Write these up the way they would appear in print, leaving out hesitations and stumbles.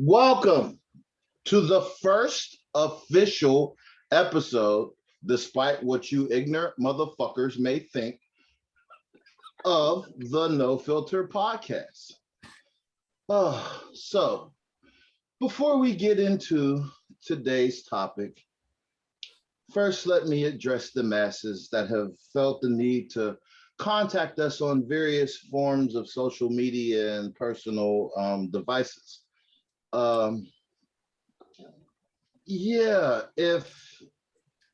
Welcome to the first official episode, despite what you ignorant motherfuckers may think, of the No Filter podcast. So, before we get into today's topic, first let me address the masses that have felt the need to contact us on various forms of social media and personal devices. Um, yeah, if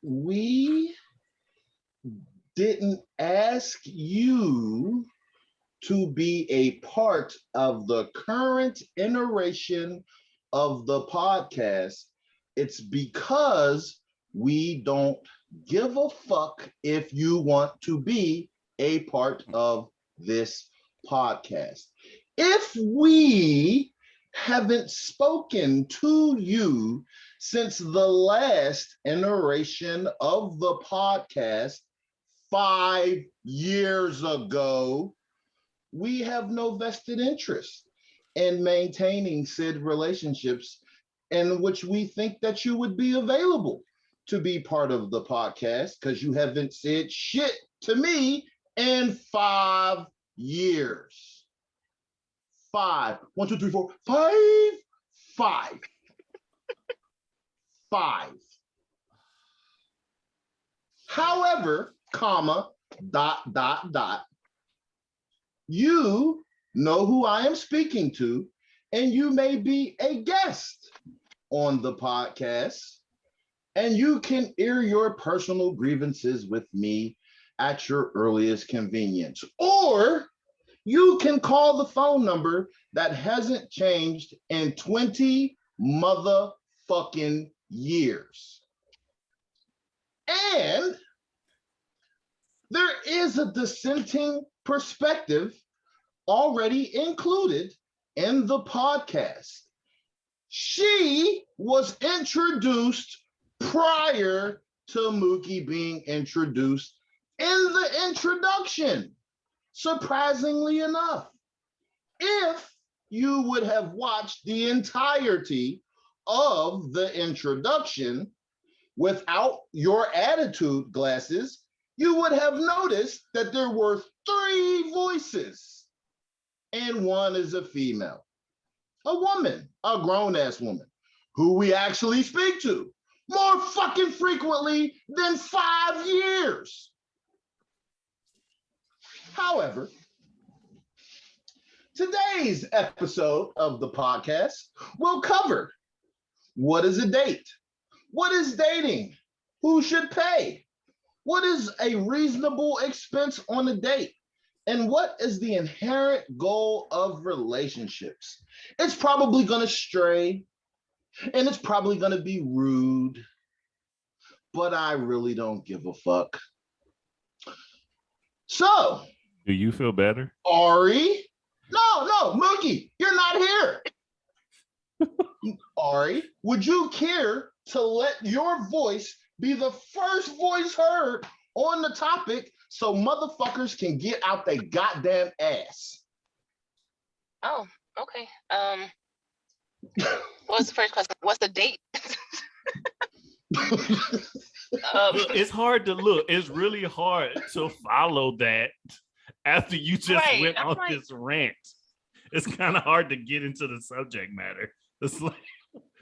we didn't ask you to be a part of the current iteration of the podcast, it's because we don't give a fuck if you want to be a part of this podcast. If we haven't spoken to you since the last iteration of the podcast 5 years ago, we have no vested interest in maintaining said relationships in which we think that you would be available to be part of the podcast because you haven't said shit to me in 5 years. Five. 1, 2, 3, 4, 5. 5. 5. However, comma, dot, you know who I am speaking to, and you may be a guest on the podcast, and you can air your personal grievances with me at your earliest convenience. Or you can call the phone number that hasn't changed in 20 motherfucking years. And there is a dissenting perspective already included in the podcast. She was introduced prior to Mookie being introduced in the introduction. Surprisingly enough, if you would have watched the entirety of the introduction without your attitude glasses, you would have noticed that there were 3 voices, and one is a female, a woman, a grown-ass woman, who we actually speak to more fucking frequently than 5 years. However, today's episode of the podcast will cover: what is a date? What is dating? Who should pay? What is a reasonable expense on a date? And what is the inherent goal of relationships? It's probably going to stray, and it's probably going to be rude, but I really don't give a fuck. So, do you feel better? Ari? No, Mookie, you're not here. Ari, would you care to let your voice be the first voice heard on the topic so motherfuckers can get out their goddamn ass? Oh, okay. What's the first question? What's the date? It's hard to look. It's really hard to follow that after you just went on this rant. It's kind of hard to get into the subject matter. It's like,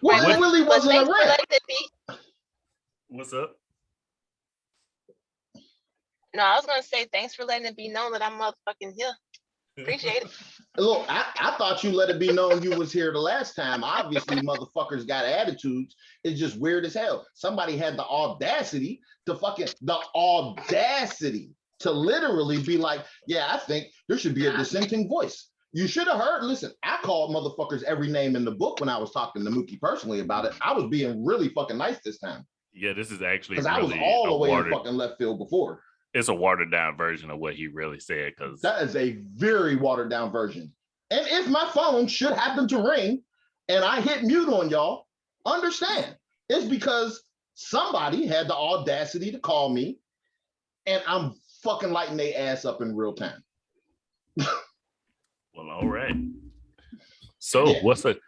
well, it really wasn't a rant. What's up? No, I was gonna say thanks for letting it be known that I'm motherfucking here. Appreciate it. Look, I thought you let it be known you was here the last time. Obviously, motherfuckers got attitudes. It's just weird as hell. Somebody had the audacity to literally be like, yeah, I think there should be a dissenting voice. You should have heard. Listen, I called motherfuckers every name in the book when I was talking to Mookie personally about it. I was being really fucking nice this time. Yeah, this is actually because I was all the way in fucking left field before. It's a watered down version of what he really said, because that is a very watered down version. And if my phone should happen to ring and I hit mute on y'all, understand it's because somebody had the audacity to call me and I'm fucking lighting their ass up in real time. Well, all right. So Yeah. what's a At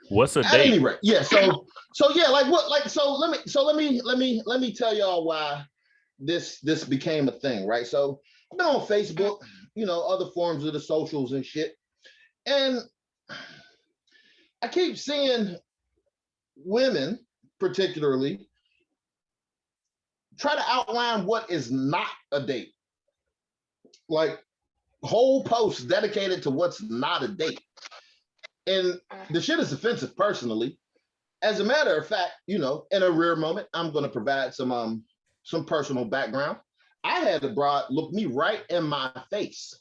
date? any rate, yeah. So yeah, like what, like so. Let me tell y'all why this became a thing, right? So I've been on Facebook, other forms of the socials and shit, and I keep seeing women, particularly, try to outline what is not a date. Like whole posts dedicated to what's not a date. And the shit is offensive personally. As a matter of fact, in a rare moment, I'm going to provide some personal background. I had a broad look me right in my face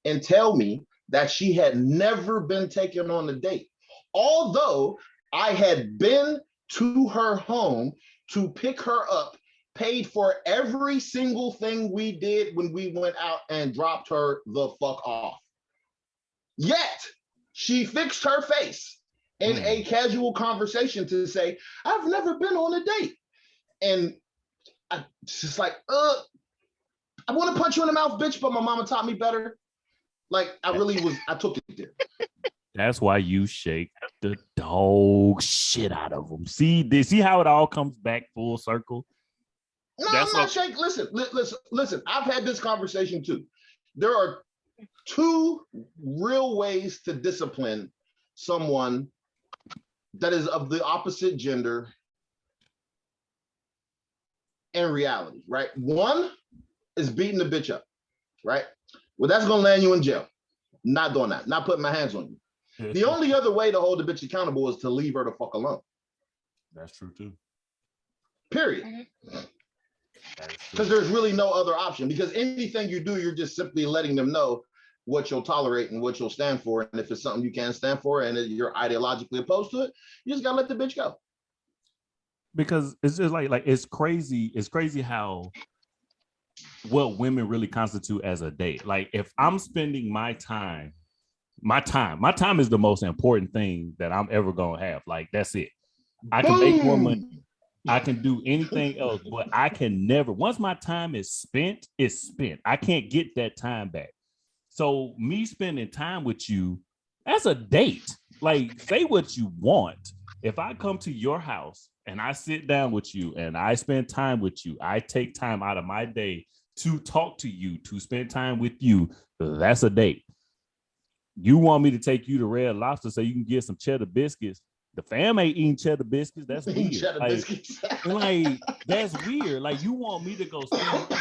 and tell me that she had never been taken on a date. Although I had been to her home to pick her up, paid for every single thing we did when we went out, and dropped her the fuck off. Yet she fixed her face in a casual conversation to say, I've never been on a date. And I just like, I want to punch you in the mouth, bitch, but my mama taught me better. Like I took it there. That's why you shake the dog shit out of them. See how it all comes back full circle? No, I'm not shaking. Listen. I've had this conversation too. There are two real ways to discipline someone that is of the opposite gender in reality, right? One is beating the bitch up, right? Well, that's gonna land you in jail. Not doing that. Not putting my hands on you. The only other way to hold the bitch accountable is to leave her the fuck alone. That's true too. Period. Because there's really no other option. Because anything you do, you're just simply letting them know what you'll tolerate and what you'll stand for. And if it's something you can't stand for and you're ideologically opposed to it, you just gotta let the bitch go. Because it's just like it's crazy. It's crazy how what women really constitute as a date. Like if I'm spending my time is the most important thing that I'm ever gonna have. Like that's it. I can make more money. I can do anything else, but I can never. Once my time is spent, it's spent. I can't get that time back. So me spending time with you, that's a date. Like say what you want. If I come to your house and I sit down with you and I spend time with you, I take time out of my day to talk to you, to spend time with you, that's a date. You want me to take you to Red Lobster so you can get some cheddar biscuits? The fam ain't eating cheddar biscuits. That's weird. Like that's weird. Like you want me to go spend to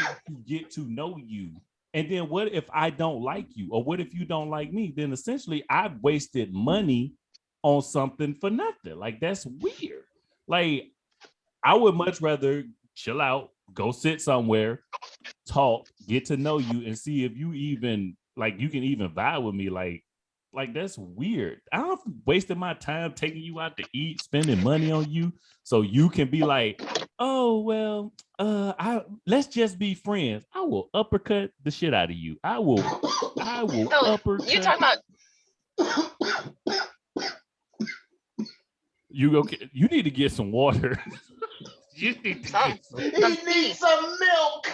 get to know you. And then what if I don't like you? Or what if you don't like me? Then essentially I've wasted money on something for nothing. Like that's weird. Like I would much rather chill out, go sit somewhere, talk, get to know you, and see if you even like you can even vibe with me. Like that's weird. I don't wasted my time taking you out to eat, spending money on you, so you can be like, oh well, let's just be friends. I will uppercut the shit out of you. I will So uppercut. you're talking about You need to get some water. You need to get some. He needs some milk.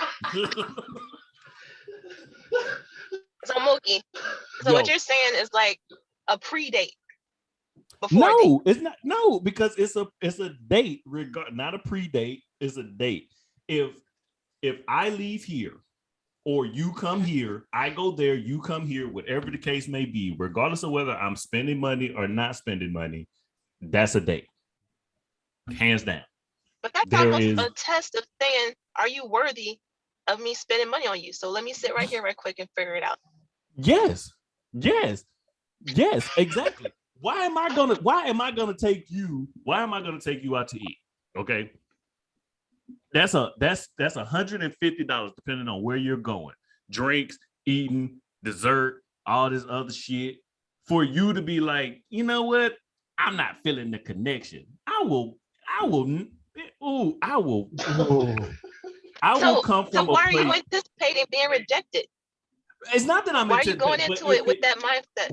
So Mookie, so what you're saying is like a pre-date before no, date. it's not. No, because it's a date, not a pre-date. It's a date. If I leave here or you come here, I go there, you come here, whatever the case may be, regardless of whether I'm spending money or not spending money, that's a date. Hands down. But that's almost a test of saying, are you worthy of me spending money on you? So let me sit right here right quick and figure it out. Yes, exactly. Why am I gonna take you out to eat? Okay. That's $150 depending on where you're going. Drinks, eating, dessert, all this other shit. For you to be like, you know what? I'm not feeling the connection. I will come from so why are you anticipating being rejected? It's not that I'm why are you going into it with that mindset?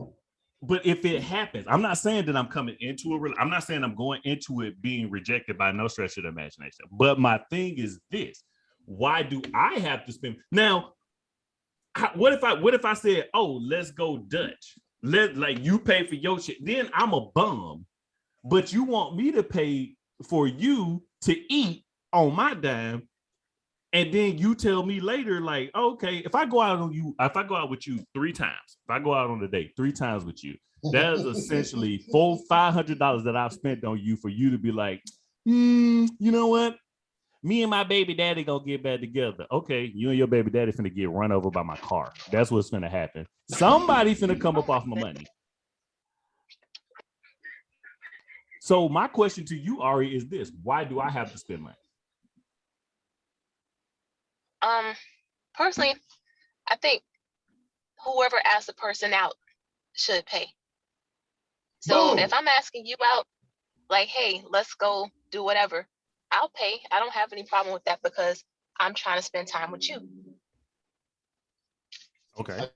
But if it happens, I'm not saying that I'm coming into I'm not saying I'm going into it being rejected by no stretch of the imagination. But my thing is this: why do I have to spend now? What if I said, "Oh, let's go Dutch"? Like you pay for your shit. Then I'm a bum, but you want me to pay for you to eat on my dime. And then you tell me later, like, okay, if I go out with you 3 times, if I go out on a date 3 times with you, that is essentially $500 that I've spent on you for you to be like, you know what? Me and my baby daddy gonna get back together. Okay, you and your baby daddy finna get run over by my car. That's what's finna happen. Somebody finna come up off my money. So my question to you, Ari, is this: why do I have to spend money? Personally, I think whoever asked the person out should pay. So if I'm asking you out, like, hey, let's go do whatever, I'll pay. I don't have any problem with that because I'm trying to spend time with you. Okay.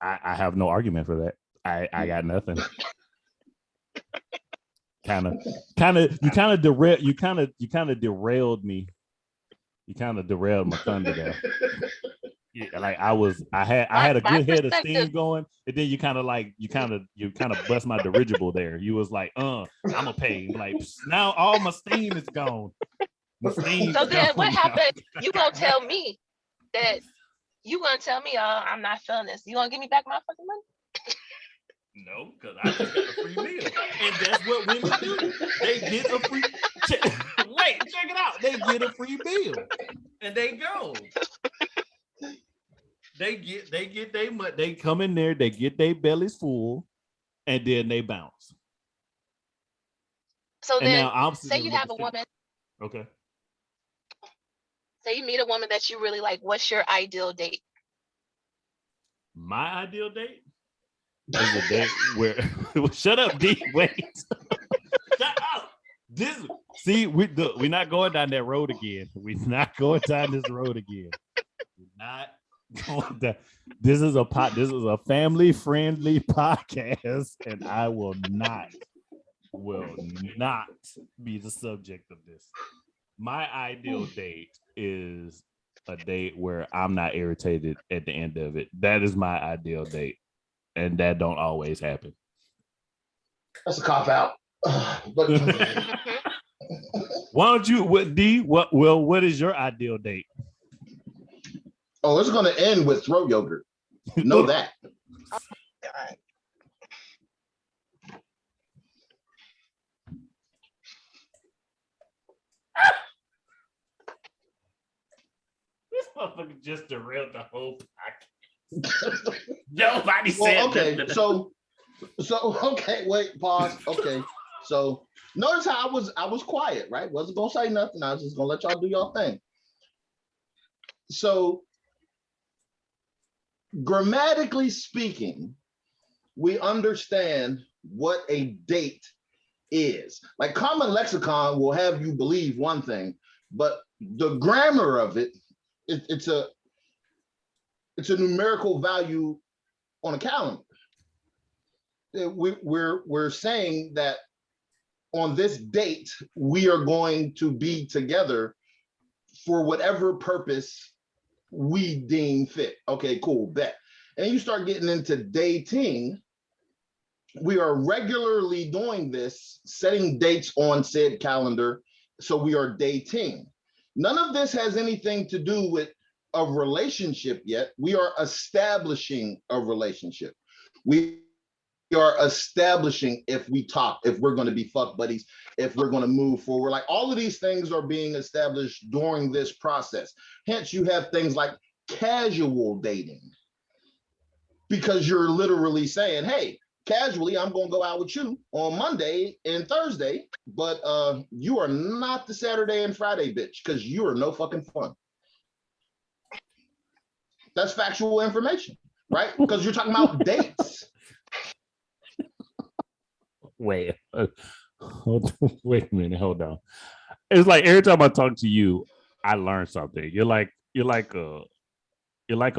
I have no argument for that. I got nothing. You kind of derailed me. You kind of derailed my thunder there. Yeah, like I had a good head of steam going, and then you kind of bust my dirigible there. You was like, I'ma pay. Like now all my steam is gone. So then what happened? You gonna tell me I'm not feeling this. You gonna give me back my fucking money? No, because I just got a free meal. And that's what women do. They get a free wait, check it out. They get a free meal. And they go. They come in there, they get their bellies full, and then they bounce. So and then now say you have a woman. Okay. Say you meet a woman that you really like. What's your ideal date? My ideal date is a date where shut up, D. Wait. Shut up. We're not going down that road again. We're not going down this road again. We're not going down. This is a family-friendly podcast, and I will not be the subject of this. My ideal date is a date where I'm not irritated at the end of it. That is my ideal date, and that don't always happen. That's a cop out. But why don't you? What is your ideal date? Oh, it's going to end with throat yogurt. Know that. Oh, God. This motherfucker just derailed the whole podcast. Nobody said okay, nothing. So okay, wait, pause. Okay, so notice how I was quiet, right? Wasn't gonna say nothing. I was just gonna let y'all do y'all thing. So grammatically speaking, we understand what a date is. Like common lexicon will have you believe one thing, but the grammar of it, it's a numerical value on a calendar. We're saying that on this date, we are going to be together for whatever purpose we deem fit. Okay, cool, bet. And you start getting into dating, we are regularly doing this, setting dates on said calendar, so we are dating. None of this has anything to do with a relationship yet. We are establishing a relationship. We are establishing if we talk, if we're going to be fuck buddies, if we're going to move forward. Like all of these things are being established during this process. Hence, you have things like casual dating, because you're literally saying, hey, casually, I'm going to go out with you on Monday and Thursday, but you are not the Saturday and Friday bitch, because you are no fucking fun. That's factual information, right? Because you're talking about dates. Wait a minute, hold on. It's like every time I talk to you, I learn something. You're like a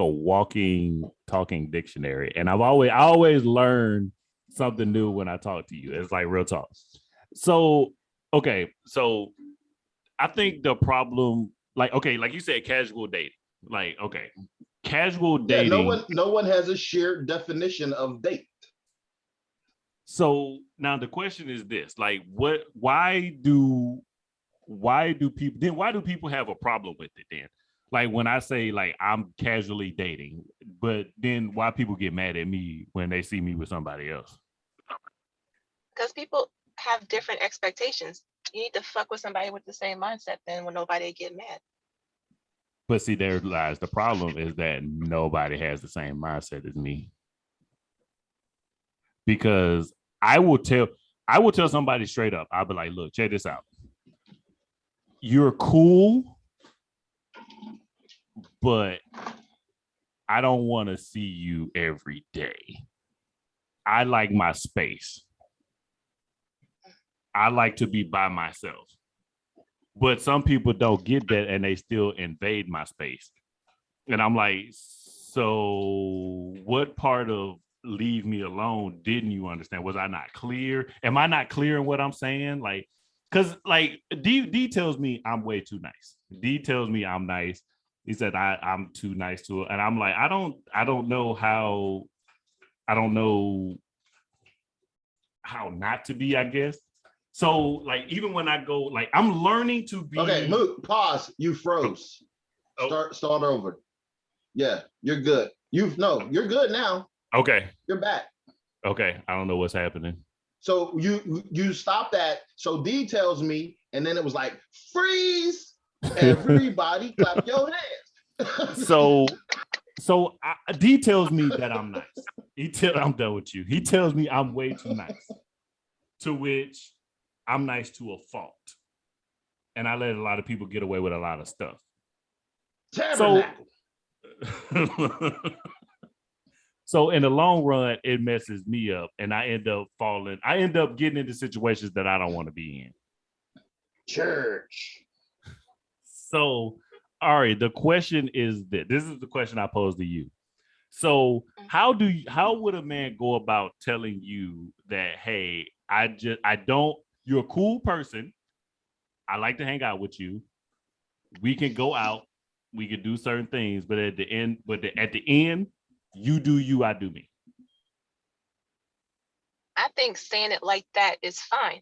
walking, talking dictionary, and I always learn something new when I talk to you. It's like real talk. So okay, so I think the problem, like you said, casual dating. Like, okay, casual dating. No one has a shared definition of date. So now the question is this: like, why do people have a problem with it then? Like when I say like I'm casually dating, but then why people get mad at me when they see me with somebody else? Because people have different expectations. You need to fuck with somebody with the same mindset, then when nobody get mad. But see, there lies the problem is that nobody has the same mindset as me. Because I will tell somebody straight up, I'll be like, look, check this out. You're cool, but I don't want to see you every day. I like my space. I like to be by myself. But some people don't get that and they still invade my space. And I'm like, so what part of leave me alone didn't you understand? Was I not clear? Am I not clear in what I'm saying? Like, because like D tells me I'm way too nice. D tells me I'm nice. He said I'm too nice to her. And I'm like, I don't know how not to be, I guess. So like even when I go, like I'm learning to be. Okay, Moot, pause. You froze. Start over. Yeah, you're good. You're good now. Okay. You're back. Okay, I don't know what's happening. So you stopped at. So D tells me, and then it was like freeze. Everybody clap your hands. So D tells me that I'm nice. I'm done with you. He tells me I'm way too nice. To which I'm nice to a fault. And I let a lot of people get away with a lot of stuff. So in the long run, it messes me up and I end up getting into situations that I don't want to be in. Church. So, Ari, the question is this is the question I pose to you. So how would a man go about telling you that, hey, you're a cool person. I like to hang out with you. We can go out. We can do certain things, but at the end, you do you, I do me. I think saying it like that is fine,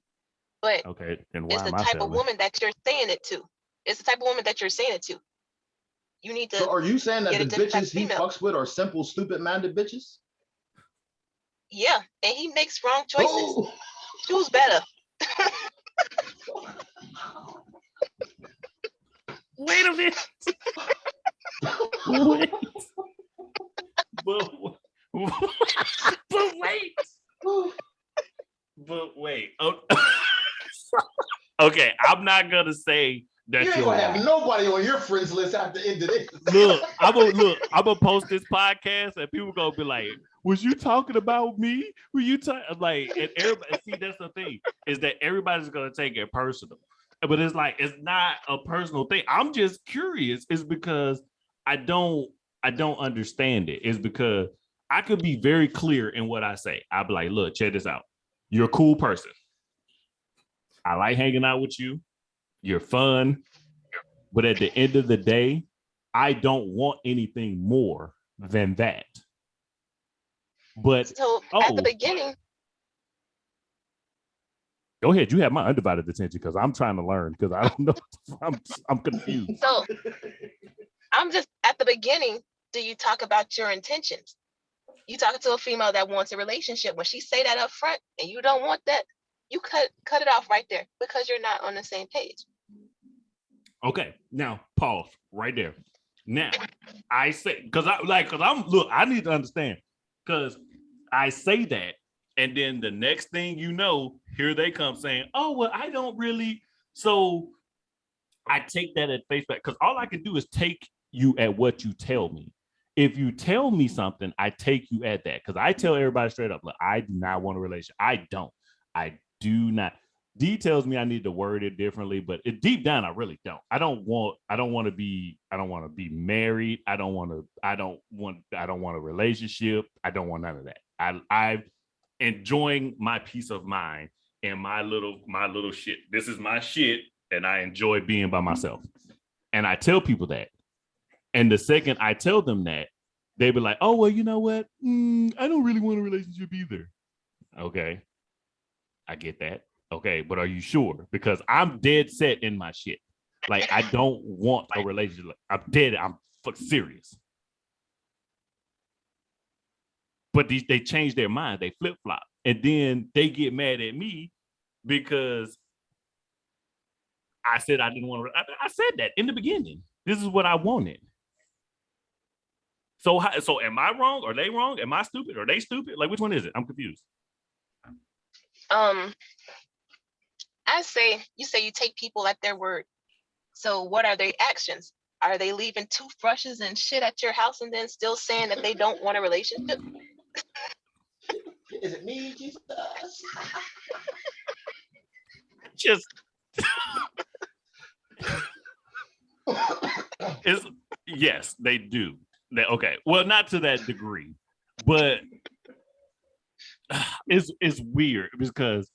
but okay, then why it's the type of woman that you're saying it to. It's the type of woman that you're saying it to. You need to. So are you saying that the bitches he fucks with are simple, stupid-minded bitches? Yeah, and he makes wrong choices. Oh. Choose better. Wait a minute. Wait. But wait. Oh. Okay, I'm not gonna say that you ain't gonna have nobody on your friends list at the end of this. I'm gonna post this podcast and people gonna be like, was you talking about me? Were you like, and everybody see that's the thing, is that everybody's gonna take it personal. But it's like it's not a personal thing. I'm just curious. It's because I don't understand it. It's because I could be very clear in what I say. I'll be like, look, check this out. You're a cool person. I like hanging out with you. You're fun. But at the end of the day, I don't want anything more than that. But so at the beginning. Go ahead. You have my undivided attention because I'm trying to learn because I don't know. I'm confused. So I'm just at the beginning. Do you talk about your intentions? You talking to a female that wants a relationship. When she say that up front and you don't want that, you cut it off right there because you're not on the same page. Okay, now pause right there. Now I say I need to understand because I say that. And then the next thing you know, here they come saying, oh, well, I don't really. So I take that at face value because all I can do is take you at what you tell me. If you tell me something, I take you at that because I tell everybody straight up, look, I do not want a relationship. I do not. D tells me I need to word it differently, but deep down, I really don't. I don't want to be married. I don't want a relationship. I don't want none of that. I've enjoying my peace of mind and my little shit. This is my shit, and I enjoy being by myself. And I tell people that. And the second I tell them that, They'd be like, oh, well, you know what? I don't really want a relationship either. Okay. I get that. Okay. But are you sure? Because I'm dead set in my shit. Like, I don't want a relationship. I'm dead. I'm serious. But they change their mind. They flip flop. And then they get mad at me because I said I didn't want to. I said that in the beginning. This is what I wanted. So am I wrong? Are they wrong? Am I stupid? Are they stupid? Like, which one is it? I'm confused. I say you take people at their word. So what are their actions? Are they leaving toothbrushes and shit at your house and then still saying that they don't want a relationship? Is it me, Jesus? Just yes, they do. Okay, well, not to that degree, but it's weird because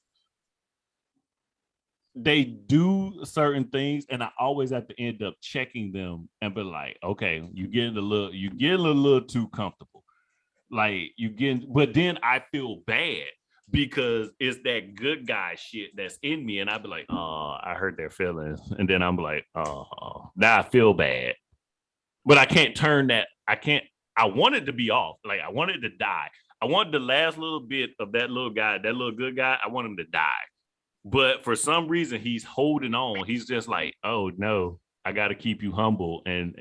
they do certain things, and I always have to end up checking them and be like, okay, you're getting a little too comfortable. Like but then I feel bad because it's that good guy shit that's in me, and I'd be like, oh, I hurt their feelings, and then I'm like, oh, now I feel bad, but I can't turn that. I want it to be off. Like, I want it to die. I want the last little bit of that little guy, that little good guy. I want him to die, but for some reason he's holding on. He's just like, oh no, I got to keep you humble and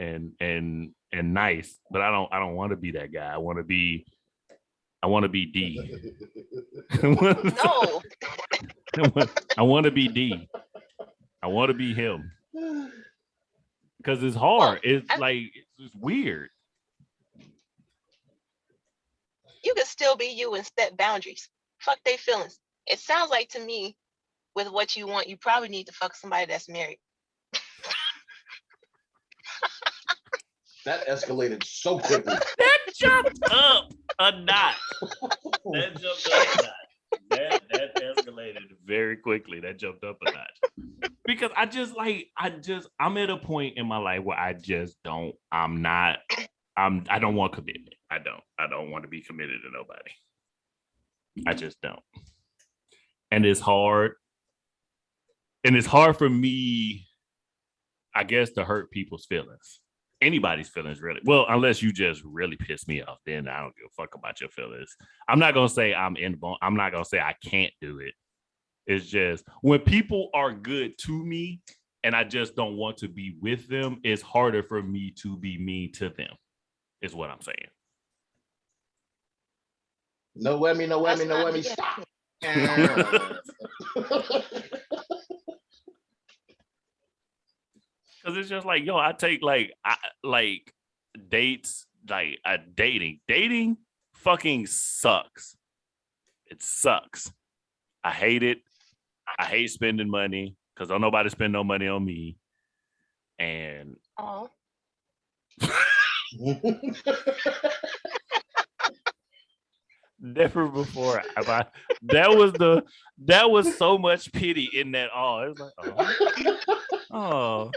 nice, but I don't want to be that guy. I want to be D. No. I want to be D. I want to be him. Because it's hard. Well, it's weird. You can still be you and set boundaries. Fuck their feelings. It sounds like to me, with what you want, you probably need to fuck somebody that's married. That escalated so quickly. That jumped up a notch. That escalated very quickly. That jumped up a notch. Because I'm at a point in my life where I don't want commitment. I don't want to be committed to nobody. I just don't. And it's hard. And it's hard for me, I guess, to hurt people's feelings. Anybody's feelings, really. Well, unless you just really piss me off, then I don't give a fuck about your feelings. I'm not gonna say I'm not gonna say I can't do it. It's just when people are good to me and I just don't want to be with them, it's harder for me to be mean to them, is what I'm saying. No whammy, stop. Because it's just like, yo, I take dates, dating. Dating fucking sucks. It sucks. I hate it. I hate spending money because don't nobody spend no money on me. And never before have I. That was so much pity in that. Oh, it was like, oh,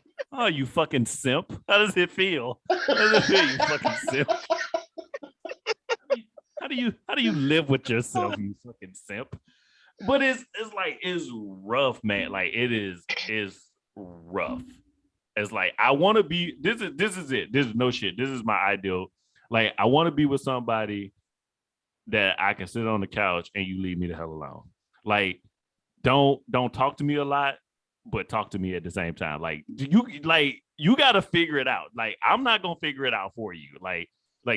you fucking simp. How does it feel? How does it feel, you fucking simp? How do you live with yourself, you fucking simp? But it's rough, man. Like, it's rough. It's like, I want to be. This is it. This is no shit. This is my ideal. Like, I want to be with somebody that I can sit on the couch and you leave me the hell alone. Like, don't talk to me a lot, but talk to me at the same time. Like, you got to figure it out. Like, I'm not gonna figure it out for you. Like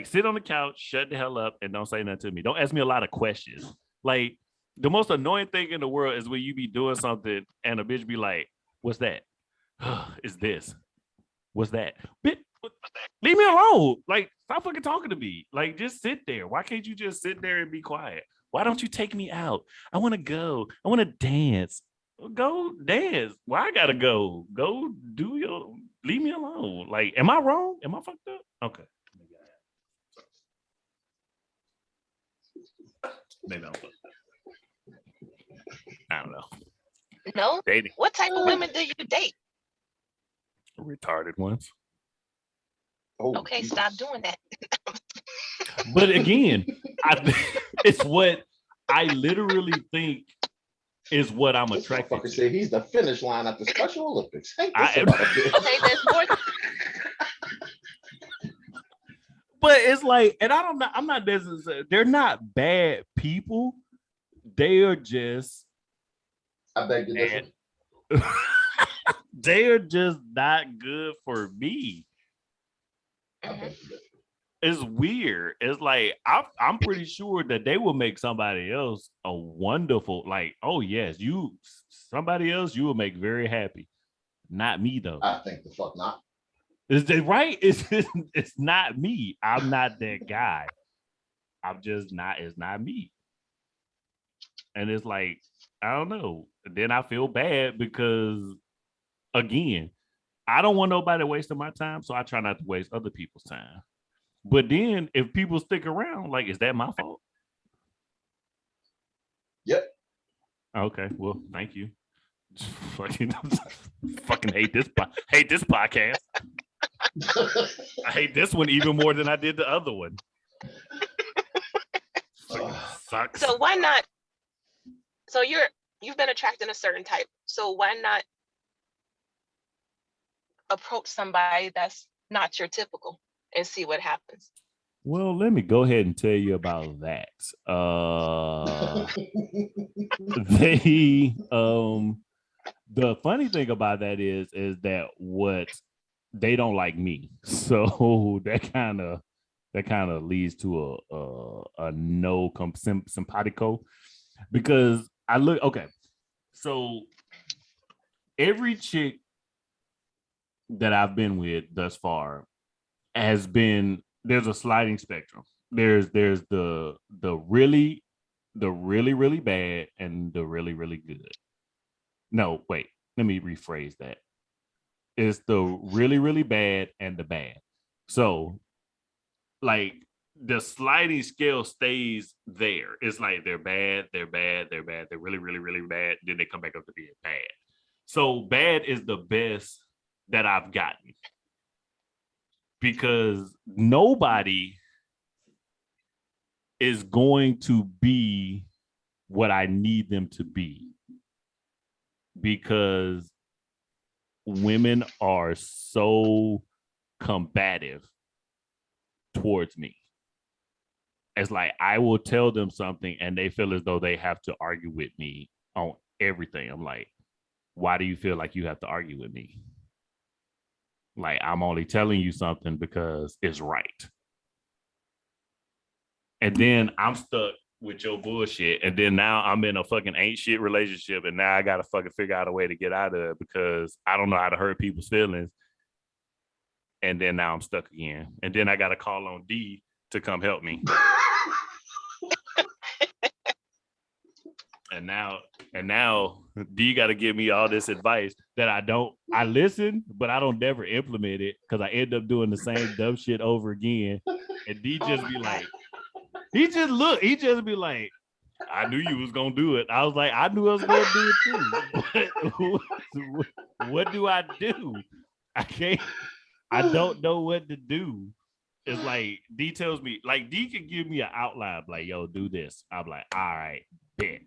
sit on the couch, shut the hell up, and don't say nothing to me. Don't ask me a lot of questions. Like, the most annoying thing in the world is when you be doing something and a bitch be like, "What's that?" It's this. What's that? Bitch, leave me alone. Like, stop fucking talking to me. Like, just sit there. Why can't you just sit there and be quiet? Why don't you take me out? I want to go. I want to dance. Go dance. Why I gotta go? Go do your. Leave me alone. Like, am I wrong? Am I fucked up? Okay. Maybe I'm fucked up. I don't know. No. Dating. What type of women do you date? Retarded ones. Okay, stop doing that. But again, it's what I literally think is what I'm attracted to. Say he's the finish line at the Special Olympics. Hey, okay, there's more. But it's like, and I'm not necessarily, they're not bad people. They are just, I beg you differ. they are just not good for me. It's weird. It's like I'm pretty sure that they will make somebody else a wonderful, like, oh yes, somebody else you will make very happy. Not me though. I think the fuck not. Is that right? It's not me. I'm not that guy. I'm just not. It's not me. And it's like, I don't know. Then I feel bad because, again, I don't want nobody wasting my time, so I try not to waste other people's time. But then if people stick around, like, is that my fault? Yep. Okay. Well, thank you. Fucking hate this podcast. I hate this one even more than I did the other one. Sucks. So why not? So you've been attracting a certain type. So why not approach somebody that's not your typical and see what happens? Well, let me go ahead and tell you about that. The funny thing about that is that what they don't like me, so that kind of leads to a no simpatico, because I look okay. So every chick that I've been with thus far has been, there's a sliding spectrum. There's the really really bad and the really really good. No, wait, let me rephrase that. It's the really really bad and the bad. So like the sliding scale stays there. It's like they're bad, they're really really really bad, then they come back up to being bad. So bad is the best that I've gotten, because nobody is going to be what I need them to be, because women are so combative towards me. It's like I will tell them something and they feel as though they have to argue with me on everything. I'm like, why do you feel like you have to argue with me? Like, I'm only telling you something because it's right. And then I'm stuck with your bullshit. And then now I'm in a fucking ain't shit relationship. And now I got to fucking figure out a way to get out of it because I don't know how to hurt people's feelings. And then now I'm stuck again. And then I got to call on D to come help me. And now D got to give me all this advice that I listen, but I don't never implement it because I end up doing the same dumb shit over again. And D just be like, he just be like, I knew you was gonna do it. I was like, I knew I was gonna do it too. But what do I do? I don't know what to do. It's like D tells me, like D can give me an outline, like, yo, do this. I'm like, all right, bet.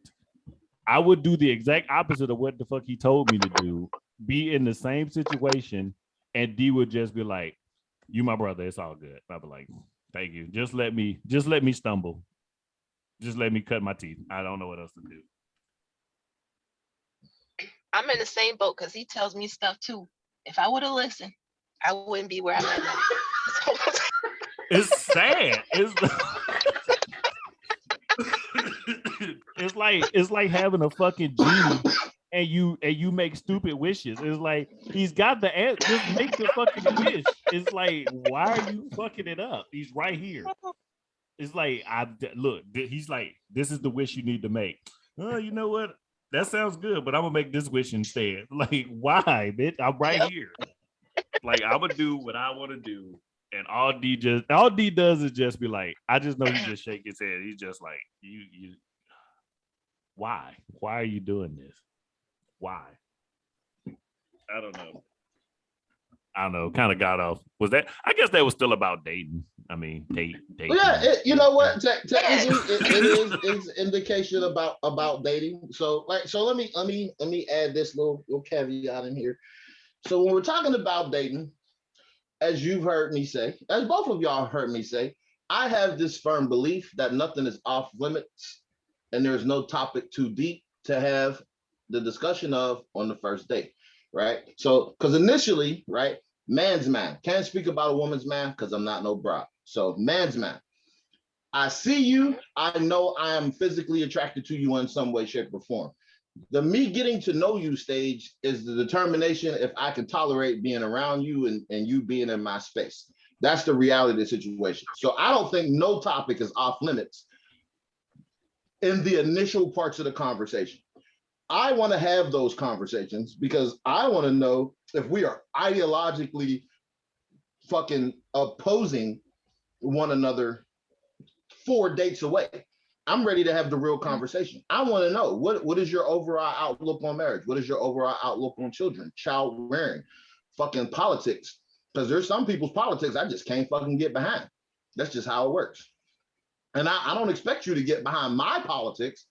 I would do the exact opposite of what the fuck he told me to do, be in the same situation, and D would just be like, you my brother, it's all good. I'd be like, thank you. Just let me stumble. Just let me cut my teeth. I don't know what else to do. I'm in the same boat because he tells me stuff too. If I would have listened, I wouldn't be where I'm at now. It's sad. It's like having a fucking genie and you make stupid wishes. It's like he's got the answer. Just make the fucking wish. It's like, why are you fucking it up? He's right here. It's like, look, he's like, this is the wish you need to make. Oh, you know what? That sounds good, but I'm gonna make this wish instead. Like, why, bitch? I'm right here. Like, I'm gonna do what I want to do. And all D does is just be like, I just know he just shake his head. He's just like, you why? Why are you doing this? Why? I don't know. I don't know, kind of got off. Was that? I guess that was still about dating. I mean, dating. Yeah, you know what? Technically, it's indication about dating. So let me add this little caveat in here. So when we're talking about dating, as you've heard me say, as both of y'all heard me say, I have this firm belief that nothing is off limits, and there's no topic too deep to have the discussion of on the first date, right? So, because initially, right, man's man. Can't speak about a woman's man because I'm not no bra. So, man's man. I see you. I know I am physically attracted to you in some way, shape, or form. The me getting to know you stage is the determination if I can tolerate being around you and you being in my space. That's the reality of the situation. So I don't think no topic is off limits in the initial parts of the conversation. I want to have those conversations because I want to know if we are ideologically fucking opposing one another 4 dates away. I'm ready to have the real conversation. I want to know what is your overall outlook on marriage? What is your overall outlook on children, child rearing, fucking politics? Because there's some people's politics I just can't fucking get behind. That's just how it works. And I don't expect you to get behind my politics,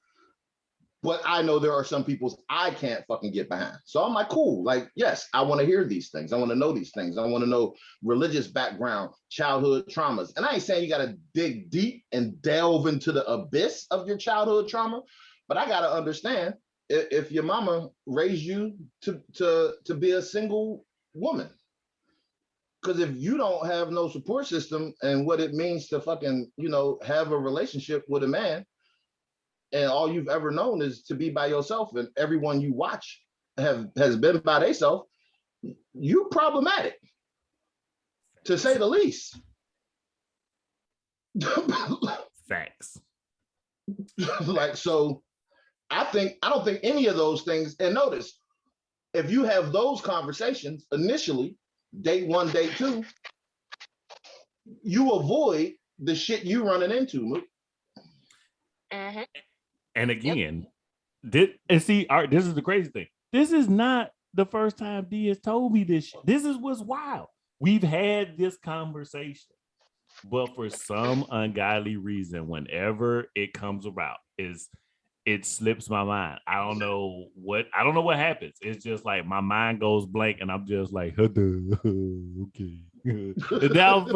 but I know there are some people's I can't fucking get behind. So I'm like, cool. Like, yes, I want to hear these things. I want to know these things. I want to know religious background, childhood traumas. And I ain't saying you got to dig deep and delve into the abyss of your childhood trauma, but I got to understand if your mama raised you to be a single woman. Because if you don't have no support system and what it means to fucking, have a relationship with a man, and all you've ever known is to be by yourself, and everyone you watch has been by themselves, you problematic, to say the least. Facts. Like, so I don't think any of those things, and notice, if you have those conversations initially, date 1, date 2, you avoid the shit you running into, Mook. Mm-hmm. And again, this is the crazy thing. This is not the first time D has told me this shit. This is what's wild. We've had this conversation, but for some ungodly reason, whenever it comes about, it slips my mind. I don't know what happens. It's just like my mind goes blank, and I'm just like, okay. And now I'm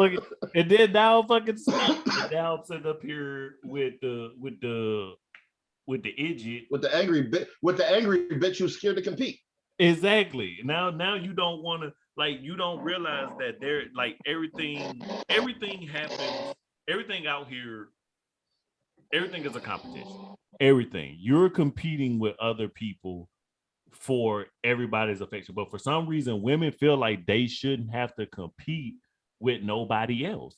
fucking sleep. And now I'm sitting up here with the idiot, with the angry bitch who's scared to compete. Exactly. Now you don't want to, like, you don't realize that there, like, everything happens. Everything out here, everything is a competition. Everything. You're competing with other people for everybody's affection. But for some reason, women feel like they shouldn't have to compete with nobody else.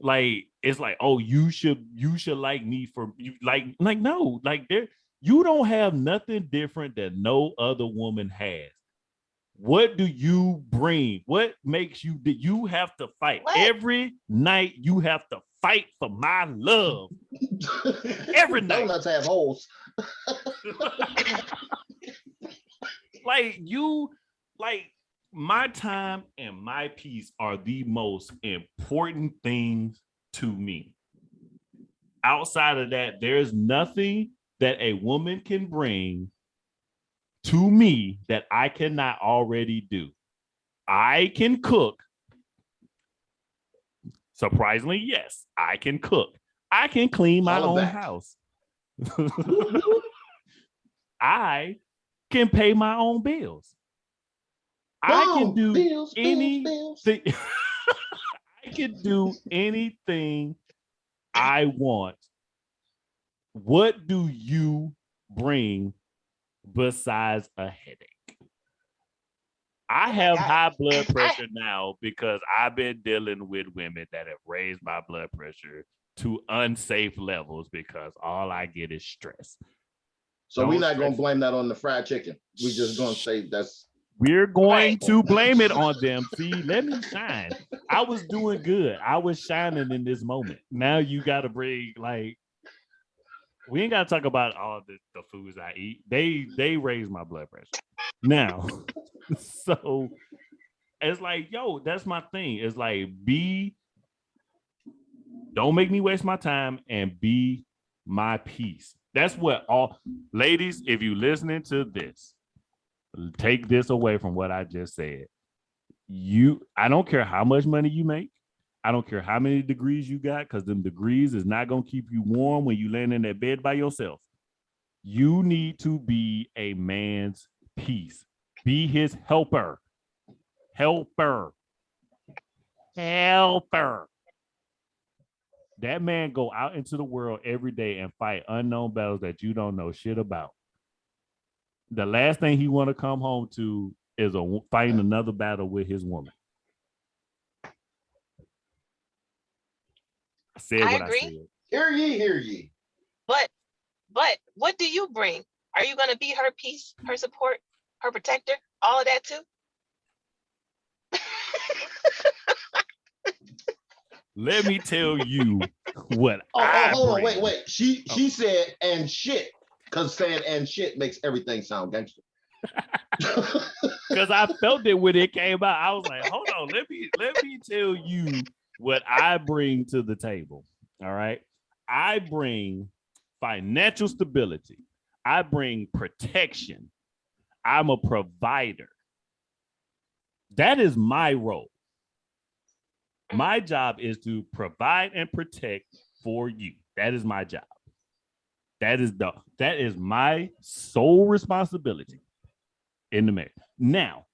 Like, it's like, oh, you should like me for you, like no, like, there, you don't have nothing different that no other woman has. What do you bring? What makes you that you have to fight every night? You have to fight for my love every night. Donuts have holes. like my time and my peace are the most important things to me. Outside of that, there's nothing that a woman can bring to me that I cannot already do. I can cook. Surprisingly, yes, I can cook. I can clean my own house. I can pay my own bills. I can do anything. I can do anything I want. What do you bring besides a headache? I have high blood pressure now because I've been dealing with women that have raised my blood pressure to unsafe levels because all I get is stress. So we're not going to blame that on the fried chicken. We're just going to say that's... We're going to blame it on them. See, let me shine. I was doing good. I was shining in this moment. Now you got to bring, like, we ain't got to talk about all the foods I eat. They raise my blood pressure. Now, so It's like, yo, that's my thing. It's like, don't make me waste my time and be my peace. That's what all ladies, if you listening to this, take this away from what I just said. I don't care how much money you make. I don't care how many degrees you got, because them degrees is not going to keep you warm when you land in that bed by yourself. You need to be a man's peace. Be his helper. Helper. That man go out into the world every day and fight unknown battles that you don't know shit about. The last thing he want to come home to is fighting another battle with his woman. I said what agree. I said. Hear ye. But what do you bring? Are you going to be her peace, her support, her protector, all of that too? Let me tell you what hold on, wait. She said and shit, because saying and shit makes everything sound gangster. Because I felt it when it came out. I was like, hold on, let me tell you what I bring to the table. All right. I bring financial stability. I bring protection. I'm a provider. That is my role. My job is to provide and protect for you. That is my job. That is my sole responsibility in the marriage. Now,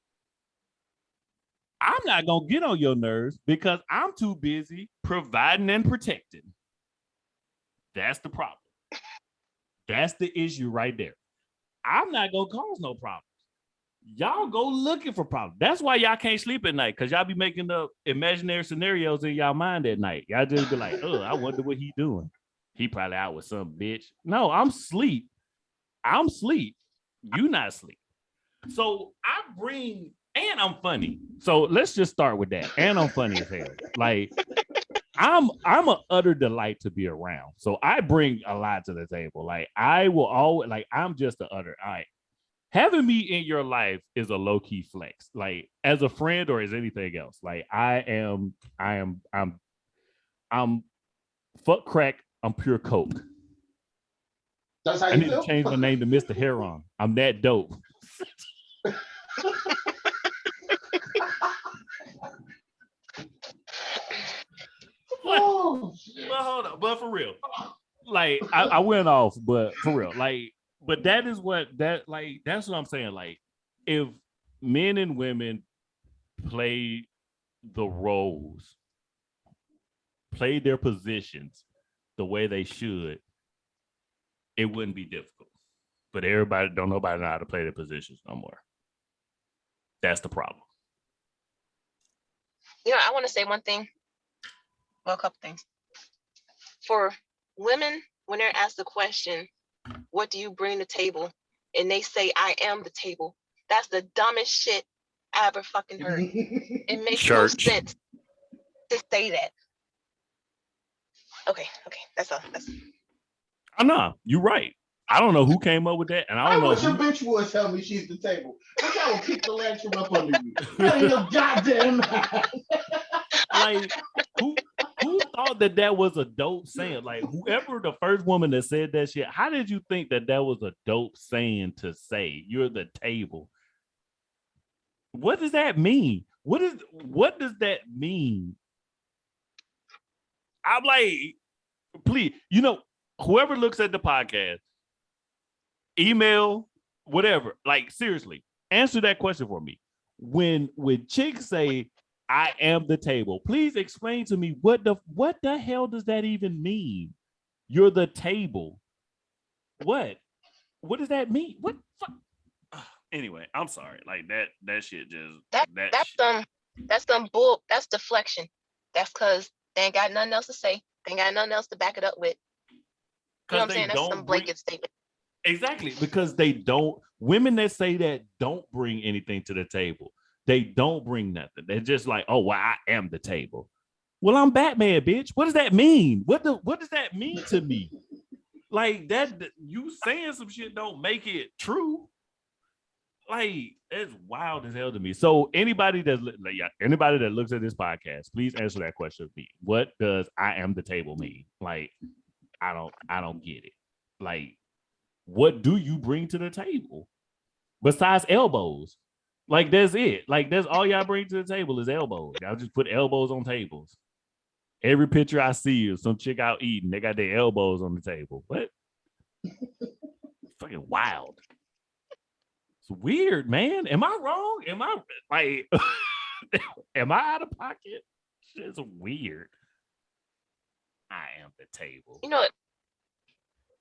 I'm not going to get on your nerves because I'm too busy providing and protecting. That's the problem. That's the issue right there. I'm not going to cause no problems. Y'all go looking for problems. That's why y'all can't sleep at night, because y'all be making up imaginary scenarios in y'all mind at night. Y'all just be like, oh, I wonder what he doing. He probably out with some bitch. No, I'm sleep. You not sleep. So I bring, and I'm funny. So let's just start with that. And I'm funny as hell. Like, I'm an utter delight to be around. So I bring a lot to the table. Like, I will always, like, I'm just an utter, all right. Having me in your life is a low-key flex, like as a friend or as anything else. Like I'm fuck crack, I'm pure coke. That's how I you need feel? to change my name to Mr. Heron. I'm that dope. Oh, but hold on, but for real. Like I went off, but for real, like, but that's what I'm saying. Like, if men and women play the roles, play their positions the way they should, it wouldn't be difficult. But nobody know how to play their positions no more. That's the problem. I want to say one thing. Well, a couple things. For women, when they're asked the question, what do you bring to the table? And they say, I am the table. That's the dumbest shit I ever fucking heard. It makes no sense to say that. Okay. That's all. I know. You're right. I don't know who came up with that, and I don't know. Wish your bitch would tell me she's the table. I will kick the lantern up under you. Out of your goddamn mind. Like, who thought that was a dope saying? Like, whoever the first woman that said that shit, how did you think that was a dope saying to say? You're the table. What does that mean? What does that mean? I'm like, please, whoever looks at the podcast, email, whatever, like, seriously, answer that question for me. When chicks say, I am the table, please explain to me what the hell does that even mean? You're the table. What does that mean? What fuck? Anyway, I'm sorry. Like that shit just that's some bull. That's deflection. That's because they ain't got nothing else to say. They ain't got nothing else to back it up with. You know what I'm saying? That's some blanket statement. Exactly, because women that say that don't bring anything to the table. They don't bring nothing. They're just like, oh, well, I am the table. Well, I'm Batman, bitch. What does that mean? What does that mean to me? Like, that you saying some shit don't make it true. like it's wild as hell to me. So anybody that anybody that looks at this podcast, please answer that question for me. What does "I am the table" mean? Like, I don't get it. Like, what do you bring to the table besides elbows? Like, that's it. Like, that's all y'all bring to the table is elbows. Y'all just put elbows on tables. Every picture I see is some chick out eating. They got their elbows on the table. What? Fucking wild. It's weird, man. Am I wrong? Am I like? Am I out of pocket? It's weird. I am the table. You know what?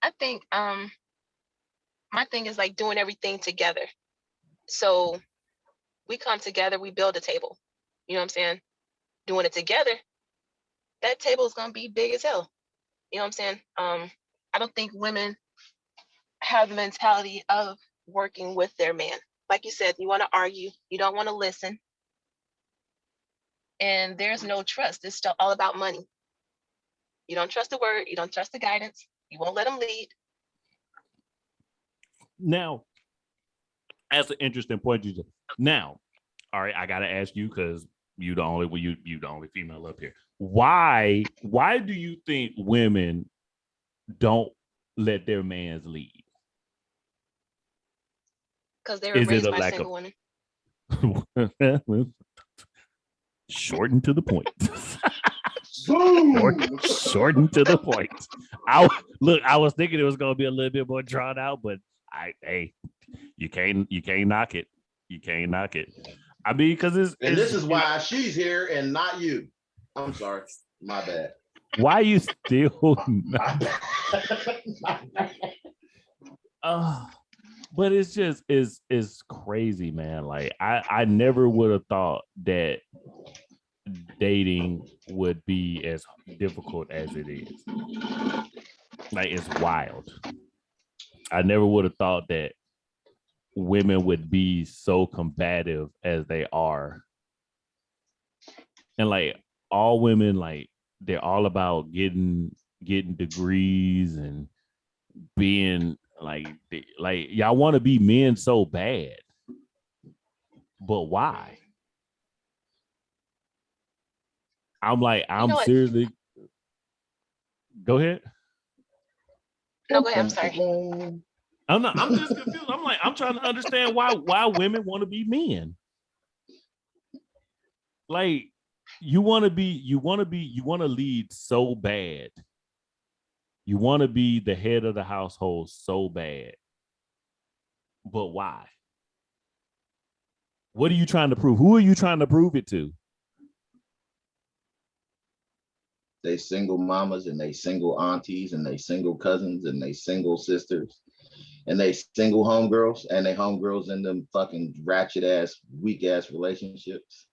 I think my thing is like doing everything together. So we come together, we build a table. You know what I'm saying? Doing it together, that table is gonna be big as hell. You know what I'm saying? I don't think women have the mentality of working with their man. Like you said, you want to argue, you don't want to listen, and there's no trust. It's still all about money. You don't trust the word, you don't trust the guidance, you won't let them lead. Now, that's an interesting point you just. Now, all right, I gotta ask you because you the only female up here. Why do you think women don't let their mans lead? Because they were raised by single women. Shorten to the point. Shorten to the point. I was thinking it was gonna be a little bit more drawn out, but you can't knock it. You can't knock it. I mean, because this is why she's here and not you. I'm sorry, my bad. Why you still? But it's just is crazy, man. Like I never would have thought that dating would be as difficult as it is. Like, it's wild. I never would have thought that women would be so combative as they are. And like all women, like they're all about getting degrees and being like y'all want to be men so bad. But why? I'm seriously. Go ahead. No, go ahead. I'm sorry. I'm just confused. I'm trying to understand why women want to be men. Like, you want to lead so bad. You want to be the head of the household so bad. But why? What are you trying to prove? Who are you trying to prove it to? They single mamas and they single aunties and they single cousins and they single sisters and they single homegirls and they homegirls in them fucking ratchet ass, weak ass relationships.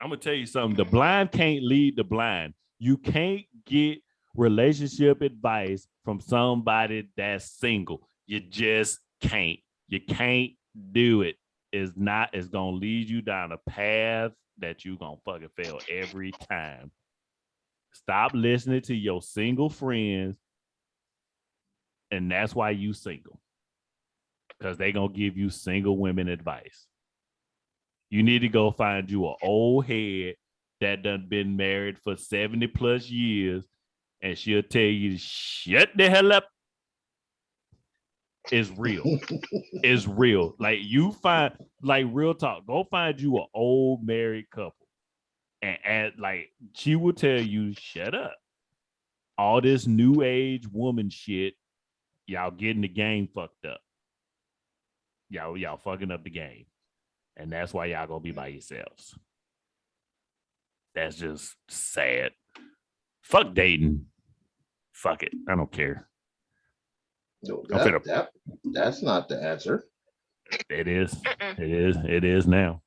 I'm gonna tell you something. The blind can't lead the blind. You can't get relationship advice from somebody that's single. You just can't. You can't do it. It's gonna lead you down a path that you gonna fucking fail every time. Stop listening to your single friends, and that's why you single. Because they gonna give you single women advice. You need to go find you an old head that done been married for 70 plus years, and she'll tell you to shut the hell up. It's real. It's real. Like, you find, like, real talk, go find you an old married couple. And like, she will tell you, shut up. All this new age woman shit, y'all getting the game fucked up. Y'all fucking up the game. And that's why y'all gonna be by yourselves. That's just sad. Fuck dating. Fuck it. I don't care. No, that's not the answer. It is. It is now.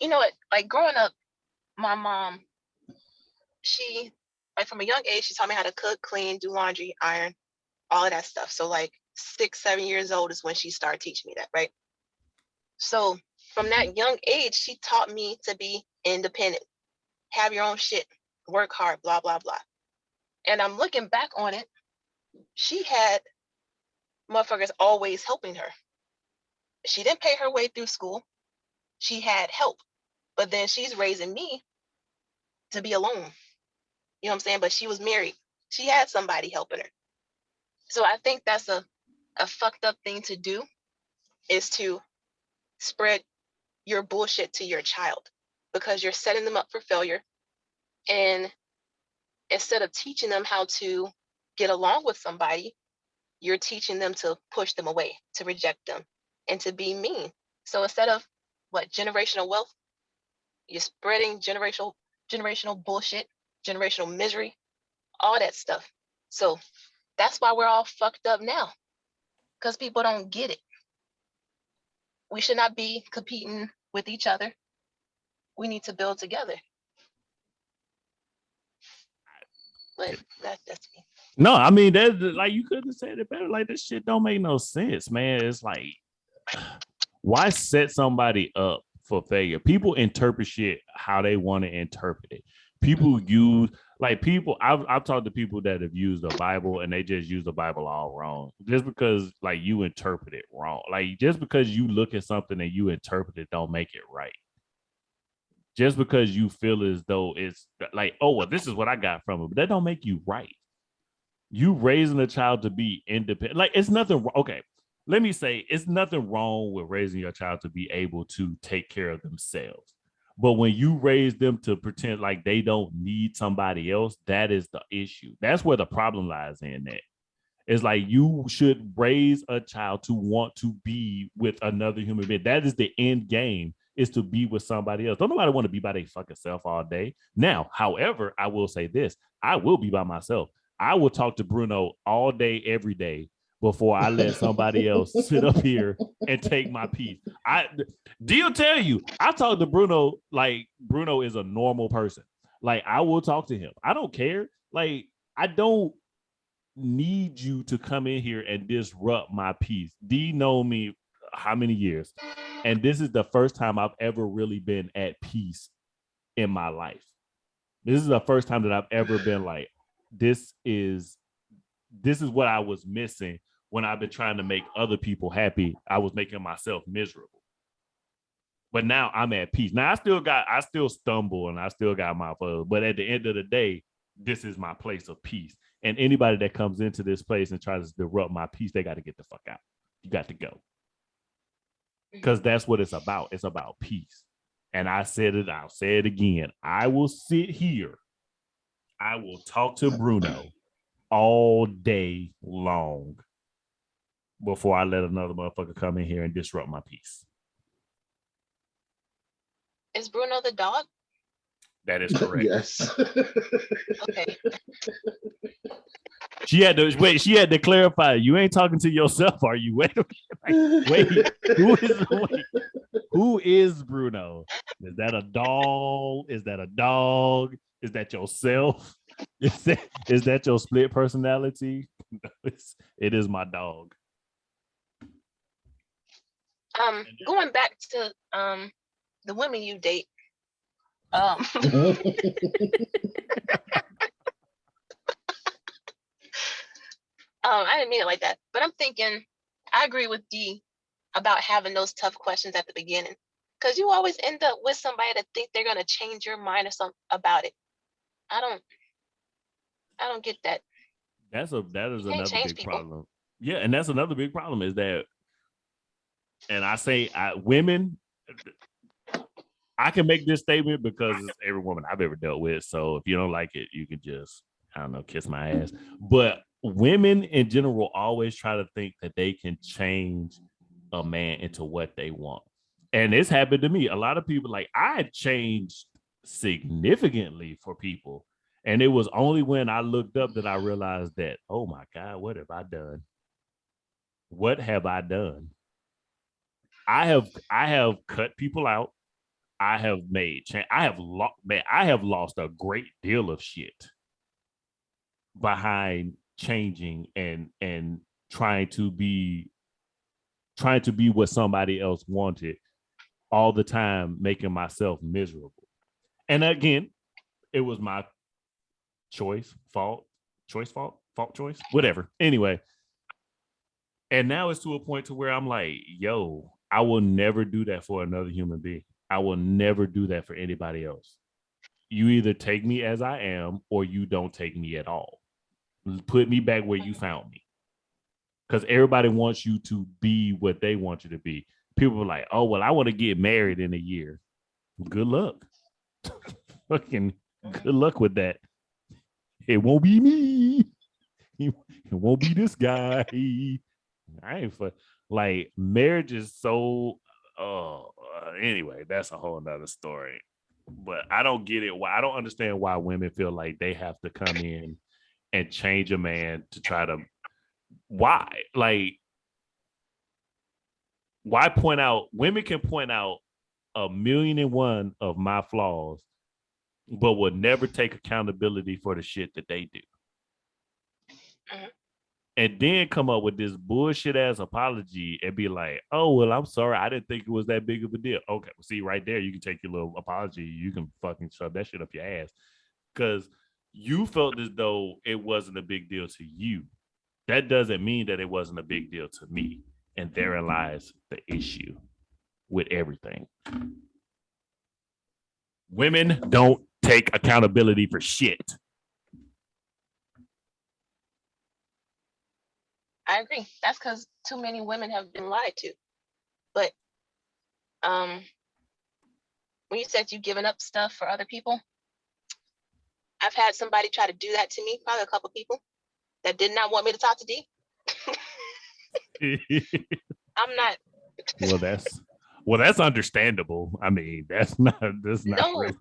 You know what? Like, growing up, my mom, she, like, from a young age, she taught me how to cook, clean, do laundry, iron, all of that stuff. So like 6, 7 years old is when she started teaching me that, right? So from that young age, she taught me to be independent, have your own shit, work hard, blah, blah, blah. And I'm looking back on it, she had motherfuckers always helping her. she didn't pay her way through school. She had help, but then she's raising me to be alone. You know what I'm saying? But she was married. She had somebody helping her. So I think that's a fucked up thing to do, is to spread your bullshit to your child, because you're setting them up for failure. And instead of teaching them how to get along with somebody, you're teaching them to push them away, to reject them, and to be mean. So instead of generational wealth, you're spreading generational bullshit, generational misery, all that stuff. So that's why we're all fucked up now, because people don't get it. We should not be competing with each other. We need to build together. But that's me. No, I mean, that's like, you could have said it better. Like, this shit don't make no sense, man. It's like, why set somebody up for failure? People interpret shit how they want to interpret it. People use, like, I've talked to people that have used the Bible and they just use the Bible all wrong. Just because, like, you interpret it wrong. Like, just because you look at something and you interpret it don't make it right. Just because you feel as though it's like, oh, well, this is what I got from it, but that don't make you right. You raising a child to be independent. Like, it's nothing. Okay, let me say, it's nothing wrong with raising your child to be able to take care of themselves. But when you raise them to pretend like they don't need somebody else, that is the issue. That's where the problem lies in that. It's like, you should raise a child to want to be with another human being. That is the end game, is to be with somebody else. Don't nobody want to be by their fucking self all day. Now, however, I will say this. I will be by myself. I will talk to Bruno all day, every day, before I let somebody else sit up here and take my piece. Deal tell you, I talk to Bruno like Bruno is a normal person. Like, I will talk to him. I don't care. Like, I don't need you to come in here and disrupt my peace. D know me how many years, and this is the first time I've ever really been at peace in my life. This is the first time that I've ever been like, this is what I was missing when I've been trying to make other people happy. I was making myself miserable. But now I'm at peace. Now I still stumble and I still got my fun, but at the end of the day, this is my place of peace. And anybody that comes into this place and tries to disrupt my peace, they got to get the fuck out. You got to go. Because that's what it's about. It's about peace. And I said it, I'll say it again. I will sit here. I will talk to Bruno all day long before I let another motherfucker come in here and disrupt my peace. Is Bruno the dog? That is correct. Yes. Okay. She had to clarify. You ain't talking to yourself, are you? Wait. Who is Bruno? Is that a doll? Is that a dog? Is that yourself? Is that your split personality? It is my dog. Going back to the women you date. I didn't mean it like that, but I'm thinking, I agree with D about having those tough questions at the beginning, because you always end up with somebody that think they're gonna change your mind or something about it. I don't get that. That is another big problem. Yeah, and that's another big problem is that, and I say women, I can make this statement because it's every woman I've ever dealt with. So if you don't like it, you can just, I don't know, kiss my ass. But women in general always try to think that they can change a man into what they want. And it's happened to me. A lot of people, like, I changed significantly for people. And it was only when I looked up that I realized that, oh my God, what have I done? What have I done? I have cut people out. I have lost a great deal of shit behind changing and trying to be what somebody else wanted all the time, making myself miserable. And again, it was my fault, whatever. Anyway, and now it's to a point to where I'm like, yo, I will never do that for another human being. I will never do that for anybody else. You either take me as I am or you don't take me at all. Put me back where you found me. Because everybody wants you to be what they want you to be. People are like, oh, well, I want to get married in a year. Good luck. Fucking good luck with that. It won't be me. It won't be this guy. I ain't for like marriage is so anyway, that's a whole nother story. But I don't get it. Why I don't understand why women feel like they have to come in and change a man to try to why? Like why point out women can point out 1,000,001 of my flaws, but will never take accountability for the shit that they do. And then come up with this bullshit ass apology and be like, oh, well, I'm sorry. I didn't think it was that big of a deal. Okay. Well, see, right there, you can take your little apology. You can fucking shove that shit up your ass. Because you felt as though it wasn't a big deal to you. That doesn't mean that it wasn't a big deal to me. And therein lies the issue with everything. Women don't take accountability for shit. I agree. That's because too many women have been lied to. But when you said you've given up stuff for other people, I've had somebody try to do that to me, probably a couple people that did not want me to talk to D. I'm not. Well, that's understandable. I mean, that's not really.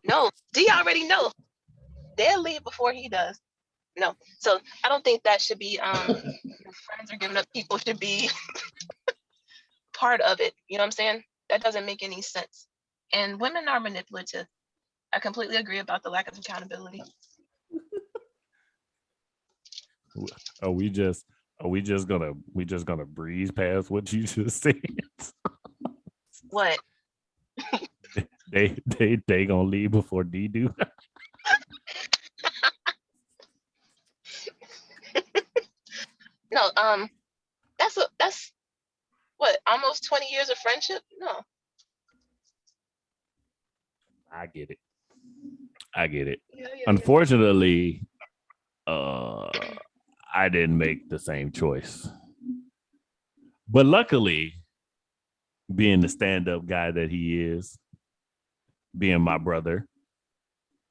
No, D already know. They'll leave before he does. No, so I don't think that should be friends are giving up people should be part of it. You know what I'm saying? That doesn't make any sense. And women are manipulative. I completely agree about the lack of accountability. Are we just gonna breeze past what you just said? What? they gonna leave before D do? No, that's what, almost 20 years of friendship? No. I get it. Yeah. Unfortunately, I didn't make the same choice. But luckily, being the stand-up guy that he is, being my brother,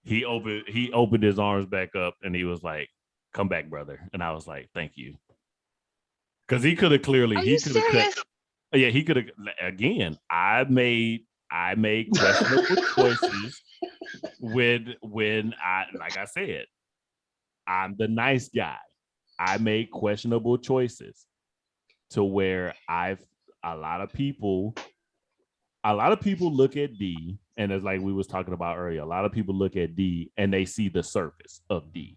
he opened his arms back up and he was like, come back, brother. And I was like, thank you. Because he could have clearly, he could have cut. Yeah, he could have. Again, I made questionable choices when I, like I said, I'm the nice guy. I made questionable choices to where a lot of people look at D, and it's like we was talking about earlier. A lot of people look at D and they see the surface of D,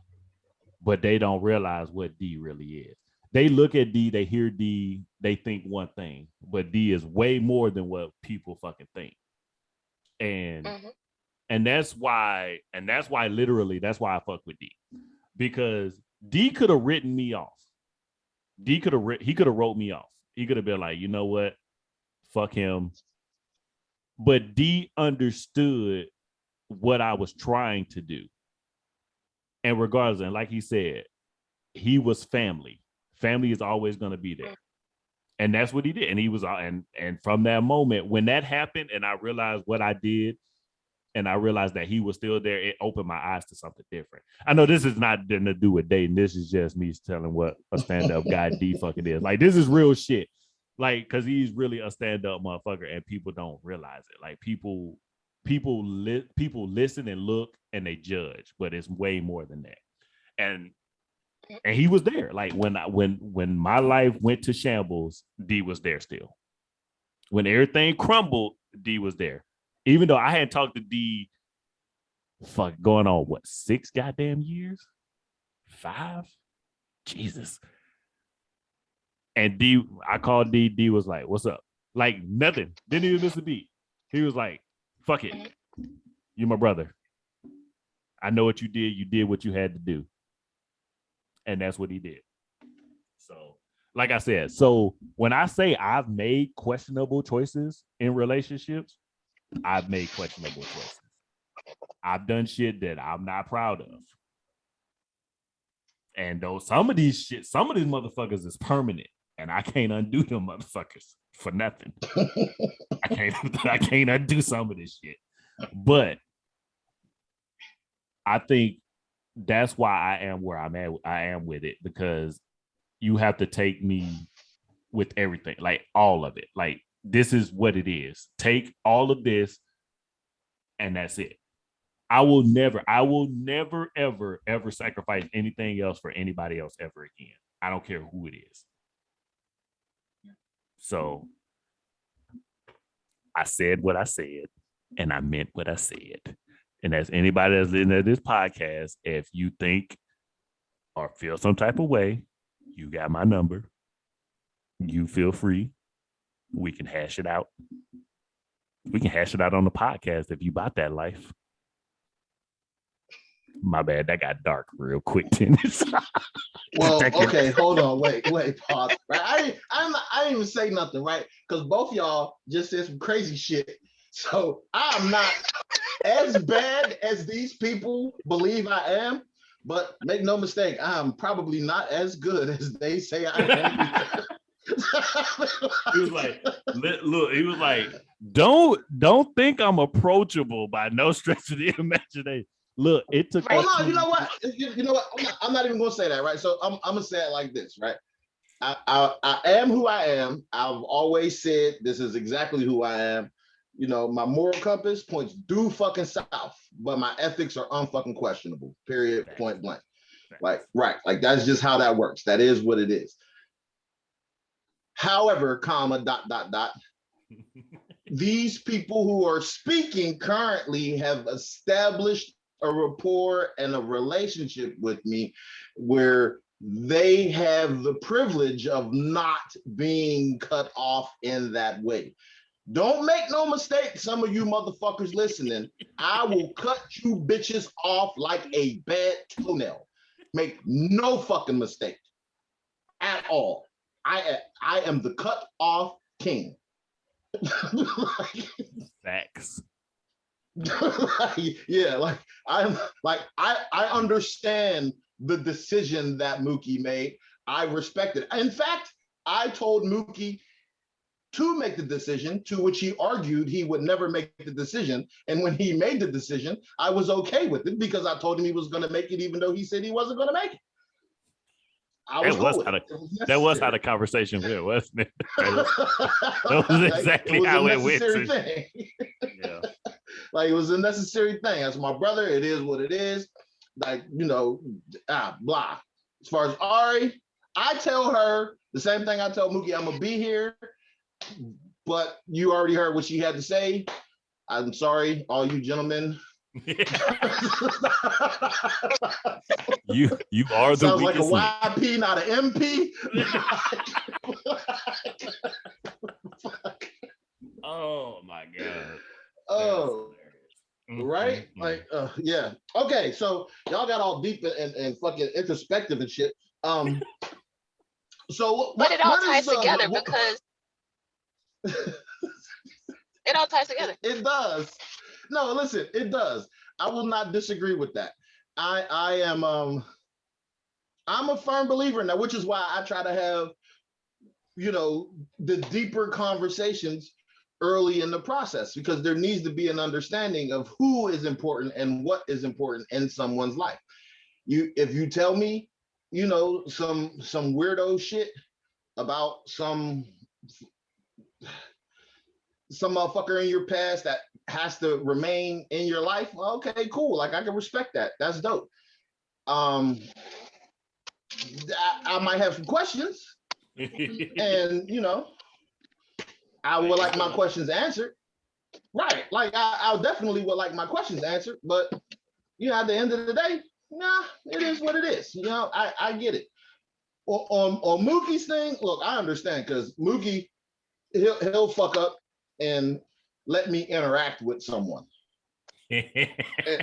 but they don't realize what D really is. They look at D, they hear D, they think one thing, but D is way more than what people fucking think. And that's why literally that's why I fuck with D, because D could have written me off. He could have wrote me off. He could have been like, you know what, fuck him. But D understood what I was trying to do, and regardless, and like he said, he was family. Family is always going to be there. And that's what he did. And he was, and from that moment, when that happened and I realized what I did, and I realized that he was still there, it opened my eyes to something different. I know this is not to do with dating. This is just me telling what a stand-up guy D fucking is. Like, this is real shit. Like, because he's really a stand-up motherfucker and people don't realize it. Like, people listen and look and they judge, but it's way more than that. And he was there. Like when my life went to shambles, D was there still. When everything crumbled, D was there. Even though I hadn't talked to D going on 6 goddamn years? 5? Jesus. And D, I called D. D was like, what's up? Like nothing. Didn't even miss a beat. He was like, fuck it. You're my brother. I know what you did. You did what you had to do. And that's what he did. So like I said, so when I say I've made questionable choices in relationships, I've made questionable choices. I've done shit that I'm not proud of. And though some of these motherfuckers is permanent, and I can't undo them motherfuckers for nothing. I can't undo some of this shit. But I think that's why I am where I'm at. I am with it, because you have to take me with everything, like all of it. Like, this is what it is. Take all of this, and that's it. I will never, ever sacrifice anything else for anybody else ever again. I don't care who it is. So I said what I said, and I meant what I said. And as anybody that's listening to this podcast, if you think or feel some type of way, you got my number. You feel free. We can hash it out. We can hash it out on the podcast if you bought that life. My bad, that got dark real quick, Dennis. Well, okay, hold on, wait, pause. Right, I didn't even say nothing, right? Because both y'all just said some crazy shit. So I'm not as bad as these people believe I am, but make no mistake, I'm probably not as good as they say I am. He was like, look, he was like, don't think I'm approachable by no stretch of the imagination. Look, it took. Well, no, you know what? You know what? I'm not even going to say that, right? So I'm going to say it like this, right? I am who I am. I've always said this is exactly who I am. You know, my moral compass points due fucking south, but my ethics are unfucking questionable. Period. Point blank. Like, right. Like, that's just how that works. That is what it is. However, comma, ... These people who are speaking currently have established a rapport and a relationship with me where they have the privilege of not being cut off in that way. Don't make no mistake, some of you motherfuckers listening, I will cut you bitches off like a bad toenail. Make no fucking mistake at all. I am the cut off king. Facts. Yeah, like I understand the decision that Mookie made. I respect it. In fact, I told Mookie to make the decision, to which he argued he would never make the decision. And when he made the decision, I was okay with it because I told him he was going to make it, even though he said he wasn't going to make it. That was how the conversation went, wasn't it? That was exactly how it went. Yeah. Like, it was a necessary thing. As my brother, it is what it is. Like, you know, blah. As far as Ari, I tell her the same thing I tell Mookie, I'm going to be here. But you already heard what she had to say. I'm sorry, all you gentlemen. you are the sounds like a YP, not an MP. Oh my god. Oh, right? Like, yeah. Okay, so y'all got all deep and fucking introspective and shit. So but it all ties together because it all ties together. It does. No, listen, it does. I will not disagree with that. I am I'm a firm believer in that, which is why I try to have, you know, the deeper conversations early in the process, because there needs to be an understanding of who is important and what is important in someone's life. If you tell me, you know, some weirdo shit about some motherfucker in your past that has to remain in your life, well, okay, cool. Like, I can respect that. That's dope. I might have some questions, and you know, I would like my questions answered. Right. Like, I definitely would like my questions answered, but you know, at the end of the day, nah, it is what it is. You know, I get it. On Mookie's thing, look, I understand, because Mookie, he'll fuck up and let me interact with someone.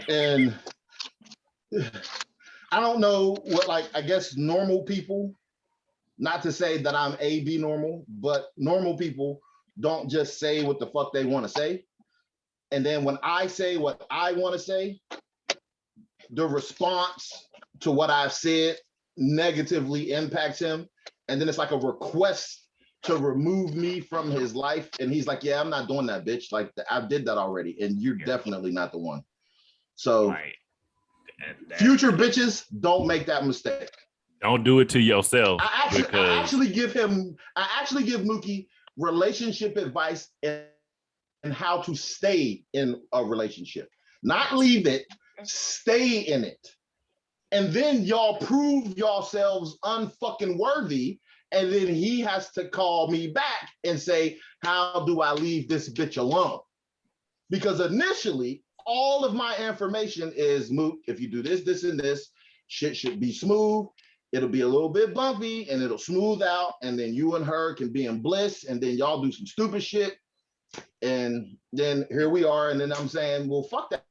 and I don't know what, like, I guess normal people Not to say that I'm A-B normal, but normal people don't just say what the fuck they want to say. And then when I say what I want to say, the response to what I've said negatively impacts him. And then it's like a request to remove me from his life. And he's like, yeah, I'm not doing that, bitch. Like, I did that already. And you're definitely not the one. So future bitches, don't make that mistake. Don't do it to yourself. I actually give Mookie relationship advice and how to stay in a relationship. Not leave it, stay in it. And then y'all prove yourselves unfucking worthy. And then he has to call me back and say, how do I leave this bitch alone? Because initially, all of my information is, Mook, if you do this, this, and this, shit should be smooth. It'll be a little bit bumpy and it'll smooth out. And then you and her can be in bliss. And then y'all do some stupid shit. And then here we are. And then I'm saying, well, fuck that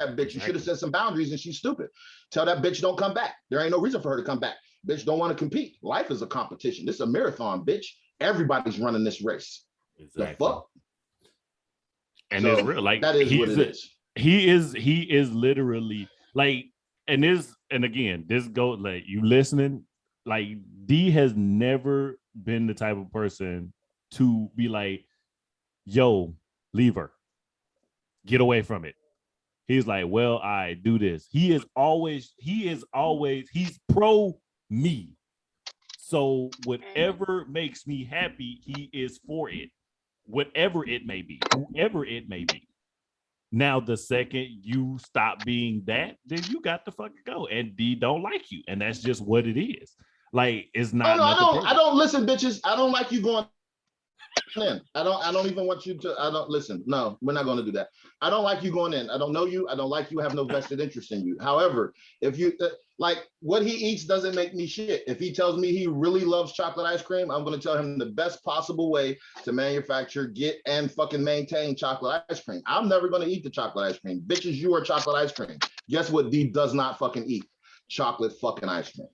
bitch. You should have set some boundaries and she's stupid. Tell that bitch don't come back. There ain't no reason for her to come back. Bitch don't want to compete. Life is a competition. This is a marathon, bitch. Everybody's running this race. Exactly. The fuck? And so it's real. Like, that is what it is. He is literally like, and again, this go like you listening, like D has never been the type of person to be like, yo, leave her. Get away from it. He's like, well, I do this. He's pro me. So whatever makes me happy, he is for it. Whatever it may be, whoever it may be. Now, the second you stop being that, then you got to fucking go. And D don't like you. And that's just what it is. Like, it's not. No, I don't listen, bitches. I don't like you going in. I don't even want you to. I don't listen. No, we're not going to do that. I don't like you going in. I don't know you. I don't like you. I have no vested interest in you. However, if you like what he eats doesn't make me shit. If he tells me he really loves chocolate ice cream, I'm going to tell him the best possible way to manufacture, get, and fucking maintain chocolate ice cream. I'm never going to eat the chocolate ice cream. Bitches, you are chocolate ice cream. Guess what D does not fucking eat? Chocolate fucking ice cream.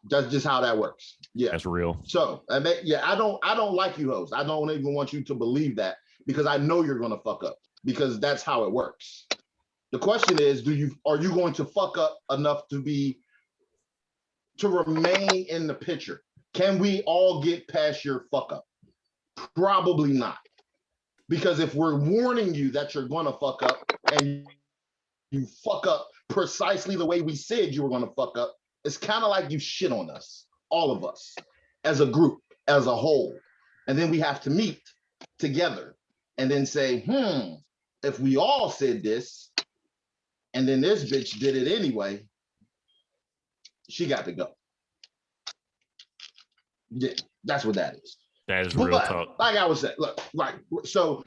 That's just how that works. Yeah, that's real. So I don't like you, host. I don't even want you to believe that because I know you're gonna fuck up because that's how it works. The question is, are you going to fuck up enough to remain in the picture? Can we all get past your fuck up? Probably not. Because if we're warning you that you're gonna fuck up and you fuck up precisely the way we said you were gonna fuck up, it's kind of like you shit on us, all of us, as a group, as a whole. And then we have to meet together and then say, if we all said this, and then this bitch did it anyway, she got to go. Yeah, that's what that is. That is real talk. Like I was saying, look, right. So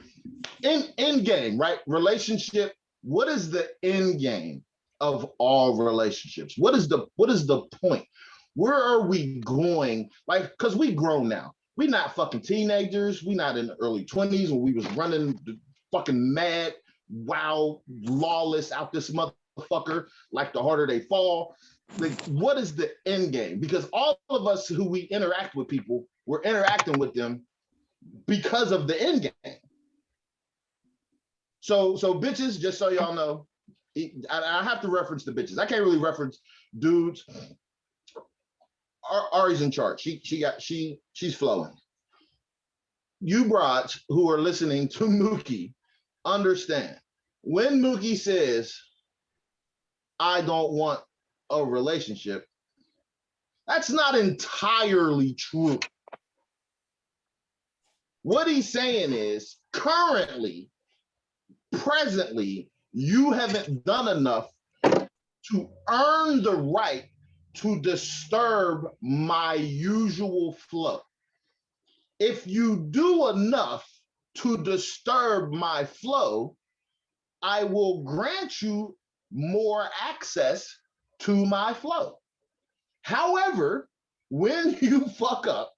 in game, right? Relationship, what is the end game of all relationships? What is the point? Where are we going? Like, because we grown now. We not fucking teenagers. We not in the early 20s when we was running the fucking mad, wild, lawless out this motherfucker. Like the harder they fall. Like, what is the end game? Because all of us who we interact with people, we're interacting with them because of the end game. So bitches, just so y'all know, I have to reference the bitches. I can't really reference dudes. Ari's in charge. She's flowing. You broads who are listening to Mookie, understand when Mookie says, I don't want a relationship, that's not entirely true. What he's saying is currently, presently, you haven't done enough to earn the right to disturb my usual flow. If you do enough to disturb my flow, I will grant you more access to my flow. However, when you fuck up,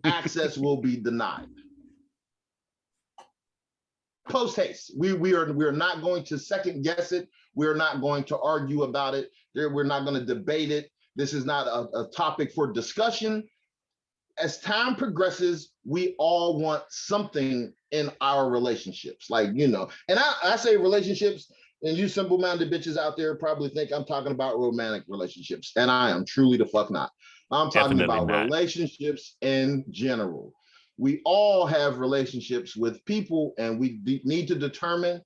access will be denied. Post haste. We are not going to second guess it. We're not going to argue about it. We're not going to debate it. This is not a topic for discussion. As time progresses, we all want something in our relationships. Like, you know, and I say relationships, and you simple-minded bitches out there probably think I'm talking about romantic relationships. And I am truly the fuck not. I'm talking Definitely about not. relationships in general. We all have relationships with people, and we need to determine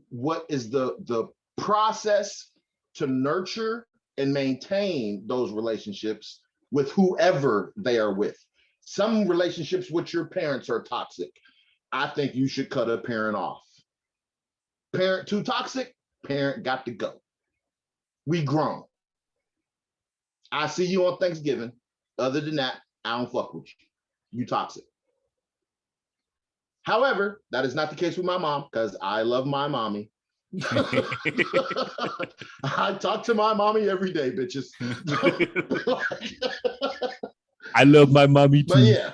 what is the process to nurture and maintain those relationships with whoever they are with. Some relationships with your parents are toxic. I think you should cut a parent off. Parent too toxic, parent got to go. We grown. I see you on Thanksgiving. Other than that, I don't fuck with you. You toxic. However, that is not the case with my mom because I love my mommy. I talk to my mommy every day, bitches. I love my mommy too. But yeah,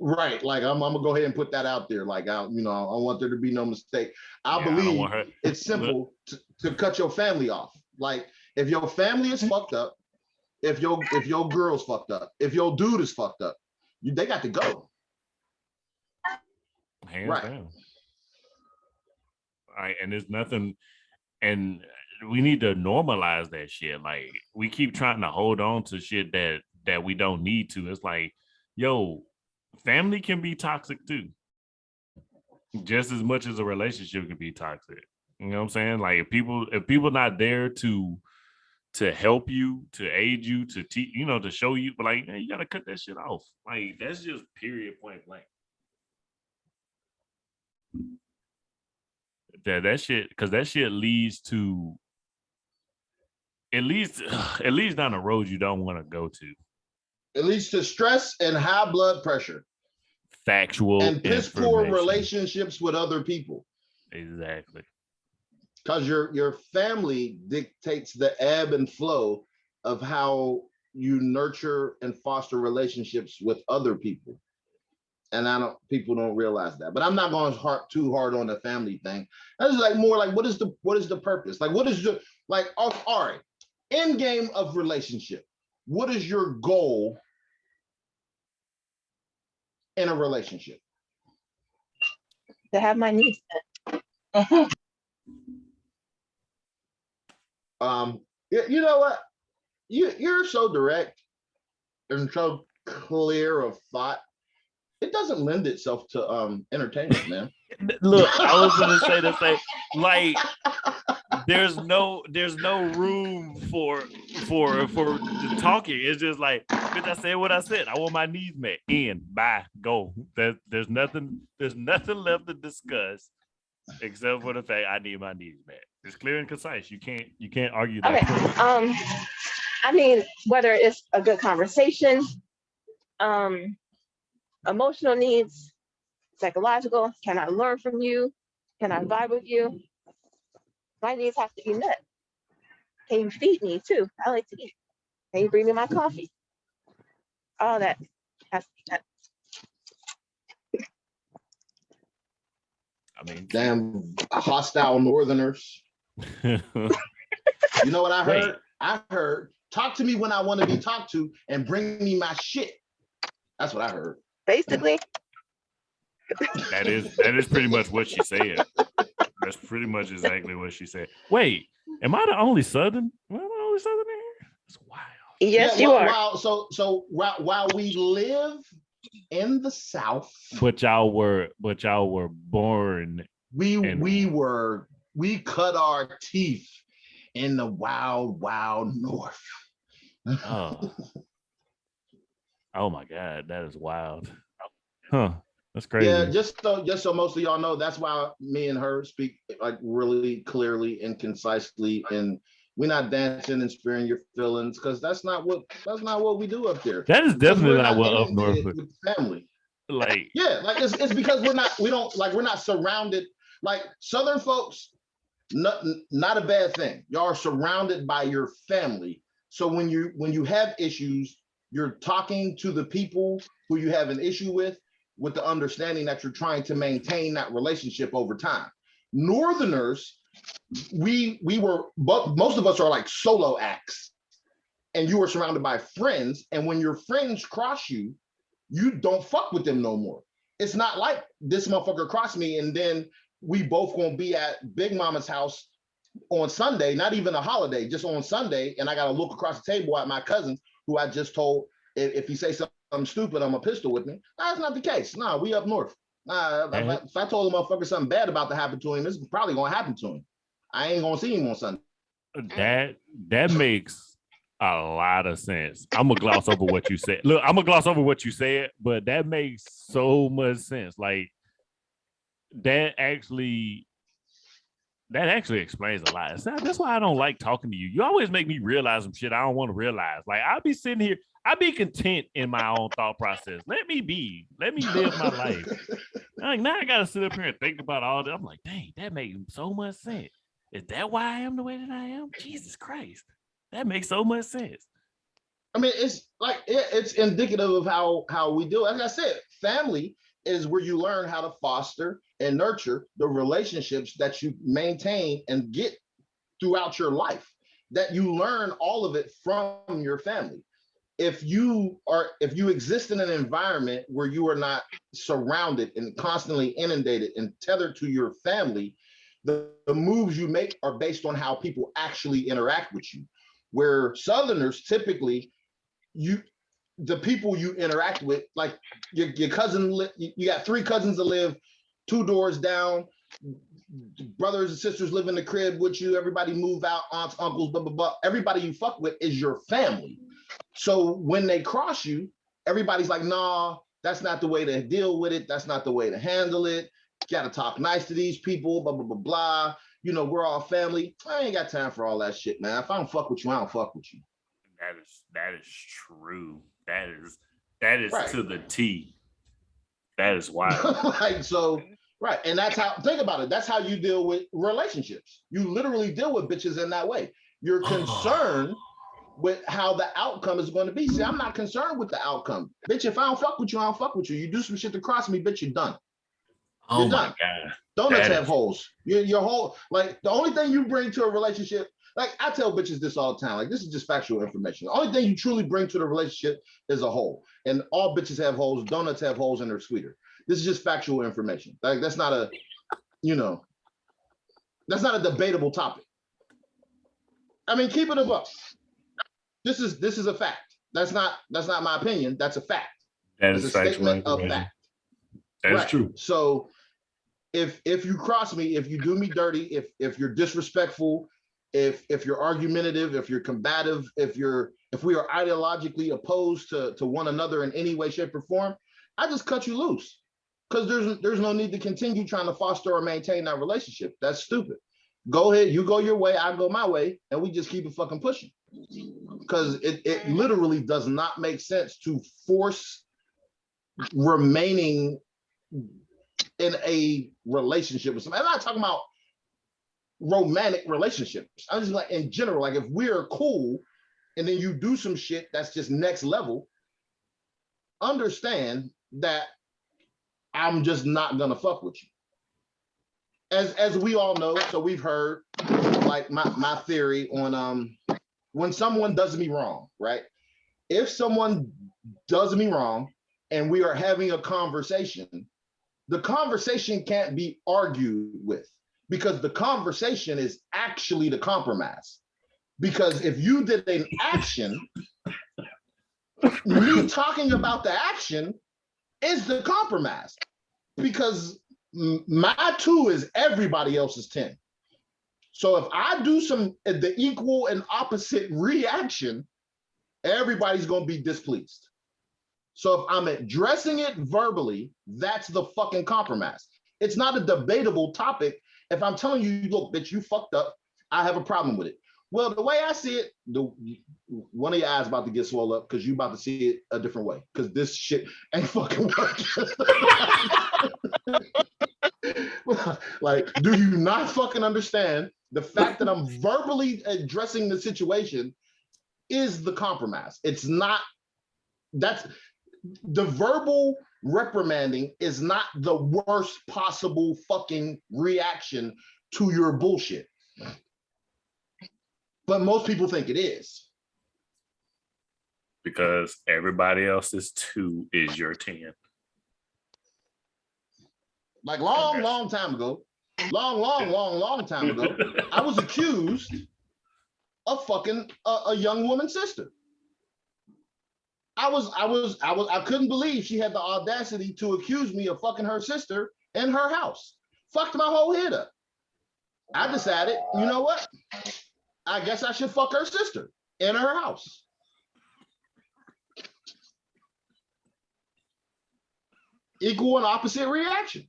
right. Like I'm gonna go ahead and put that out there. Like I want there to be no mistake. I believe it's simple to cut your family off. Like if your family is fucked up, if your girl's fucked up, if your dude is fucked up, they got to go. Hands down. All right, and there's nothing, and we need to normalize that shit. Like we keep trying to hold on to shit that we don't need to. It's like, yo, family can be toxic too, just as much as a relationship can be toxic. You know what I'm saying? Like if people not there to help you, to aid you, to teach, to show you, but like, man, you gotta cut that shit off. Like that's just period, point blank. That shit, because that shit leads down a road you don't want to go to. It leads to stress and high blood pressure. Factual and piss poor relationships with other people. Exactly. Because your family dictates the ebb and flow of how you nurture and foster relationships with other people. And people don't realize that. But I'm not going too hard on the family thing. That's like more like what is the purpose? Like what is your all right, end game of relationship. What is your goal in a relationship? To have my needs met. You know what? You're so direct and so clear of thought. It doesn't lend itself to entertainment, man. Look, I was gonna say the same. Like, there's no room for the talking. It's just like, bitch, I said what I said. I want my needs met. Bye, go. There's nothing left to discuss except for the fact I need my needs met. It's clear and concise. You can't argue that. Okay. I mean, whether it's a good conversation, emotional needs, psychological, can I learn from you? Can I vibe with you? My needs have to be met. Can you feed me too? I like to eat. Can you bring me my coffee? All that has to be met. I mean, damn hostile Northerners. You know what I heard? Wait. I heard, talk to me when I want to be talked to and bring me my shit. That's what I heard. Basically. That is pretty much what she said. That's pretty much exactly what she said. Wait, am I the only Southern? Am I the only Southern in here? It's wild. Yes, you are. So while we live in the South, but y'all were born. We cut our teeth in the wild North. Oh my God, that is wild. Huh. That's crazy. Yeah, just so most of y'all know, that's why me and her speak like really clearly and concisely, and we're not dancing and sparing your feelings because that's not what we do up there. That is definitely not what up north with family. Like it's because we're not surrounded like Southern folks. Not a bad thing. Y'all are surrounded by your family, so when you have issues, you're talking to the people who you have an issue with the understanding that you're trying to maintain that relationship over time. Northerners, but most of us are like solo acts. and you are surrounded by friends, and when your friends cross you, you don't fuck with them no more. It's not like this motherfucker crossed me and then we both gonna be at Big Mama's house on Sunday, not even a holiday, just on Sunday, and I gotta look across the table at my cousins who I just told if he say something stupid, I'm a pistol with me. That's not the case. Nah, we up north. If I told a motherfucker something bad about to happen to him, it's probably gonna happen to him. I ain't gonna see him on Sunday. That makes a lot of sense. I'm gonna gloss over what you said. Look, I'm gonna gloss over what you said, but that makes so much sense. Like that actually explains a lot. That's why I don't like talking to you. You always make me realize some shit I don't want to realize. Like I'll be sitting here, I'll be content in my own thought process. Let me live my life. Like now I gotta sit up here and think about all that. I'm like, dang, that makes so much sense. Is that why I am the way that I am? Jesus Christ. That makes so much sense. I mean, it's like it's indicative of how we do it. As I said, family is where you learn how to foster and nurture the relationships that you maintain and get throughout your life. That you learn all of it from your family. If you exist in an environment where you are not surrounded and constantly inundated and tethered to your family, the moves you make are based on how people actually interact with you. Where Southerners typically, the people you interact with, like your cousin, you got 3 cousins that live 2 doors down, brothers and sisters live in the crib with you, everybody move out, aunts, uncles, blah, blah, blah. Everybody you fuck with is your family. So when they cross you, everybody's like, nah, that's not the way to deal with it. That's not the way to handle it. You gotta talk nice to these people, blah, blah, blah, blah. You know, we're all family. I ain't got time for all that shit, man. If I don't fuck with you, I don't fuck with you. That is true. That is right. To the T. That is wild. Like, so, right. And that's how, think about it. That's how you deal with relationships. You literally deal with bitches in that way. You're concerned with how the outcome is going to be. See, I'm not concerned with the outcome. Bitch, if I don't fuck with you, I don't fuck with you. You do some shit to cross me, bitch, you're done. Oh you're my done. God. Donuts have holes. Your whole, like, the only thing you bring to a relationship, like, I tell bitches this all the time, like, this is just factual information. The only thing you truly bring to the relationship is a hole. And all bitches have holes, donuts have holes, and they're sweeter. This is just factual information. Like, that's not a, that's not a debatable topic. I mean, keep it above. This is a fact. That's not my opinion. That's a fact. That is a statement of fact. That is true. So if you cross me, if you do me dirty, if you're disrespectful, if you're argumentative, if you're combative, if we are ideologically opposed to one another in any way, shape, or form, I just cut you loose. Because there's no need to continue trying to foster or maintain that relationship. That's stupid. Go ahead, you go your way, I go my way, and we just keep it fucking pushing. Because it literally does not make sense to force remaining in a relationship with somebody. I'm not talking about romantic relationships. I'm just like, in general, like, if we're cool and then you do some shit that's just next level, understand that I'm just not gonna fuck with you. As we all know, so we've heard, like, my theory on when someone does me wrong, right? If someone does me wrong and we are having a conversation, the conversation can't be argued with, because the conversation is actually the compromise. Because if you did an action, me talking about the action is the compromise. Because my 2 is everybody else's 10. So if I do the equal and opposite reaction, everybody's going to be displeased. So if I'm addressing it verbally, that's the fucking compromise. It's not a debatable topic. If I'm telling you, look, bitch, you fucked up, I have a problem with it. Well, the way I see it, one of your eyes about to get swollen up because you about to see it a different way, because this shit ain't fucking working. Like, do you not fucking understand the fact that I'm verbally addressing the situation is the compromise? It's not, that's the verbal reprimanding is not the worst possible fucking reaction to your bullshit. But most people think it is. Because everybody else's 2 is your 10. Like long time ago, long time ago, I was accused of fucking a young woman's sister. I couldn't believe she had the audacity to accuse me of fucking her sister in her house. Fucked my whole head up. I decided, you know what? I guess I should fuck her sister in her house. Equal and opposite reaction.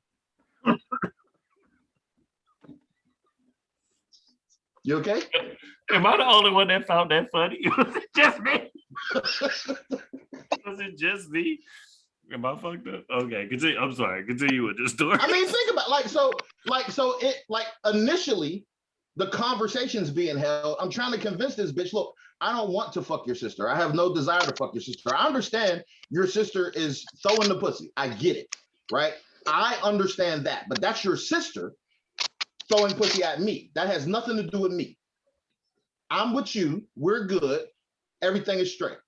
You okay? Am I the only one that found that funny? Was it just me? Was it just me? Am I fucked up? Okay, continue. I'm sorry. Continue with this story. I mean, think about initially the conversation's being held. I'm trying to convince this bitch, look, I don't want to fuck your sister. I have no desire to fuck your sister. I understand your sister is throwing the pussy. I get it, right? I understand that, but that's your sister throwing pussy at me. That has nothing to do with me. I'm with you. We're good. Everything is straight.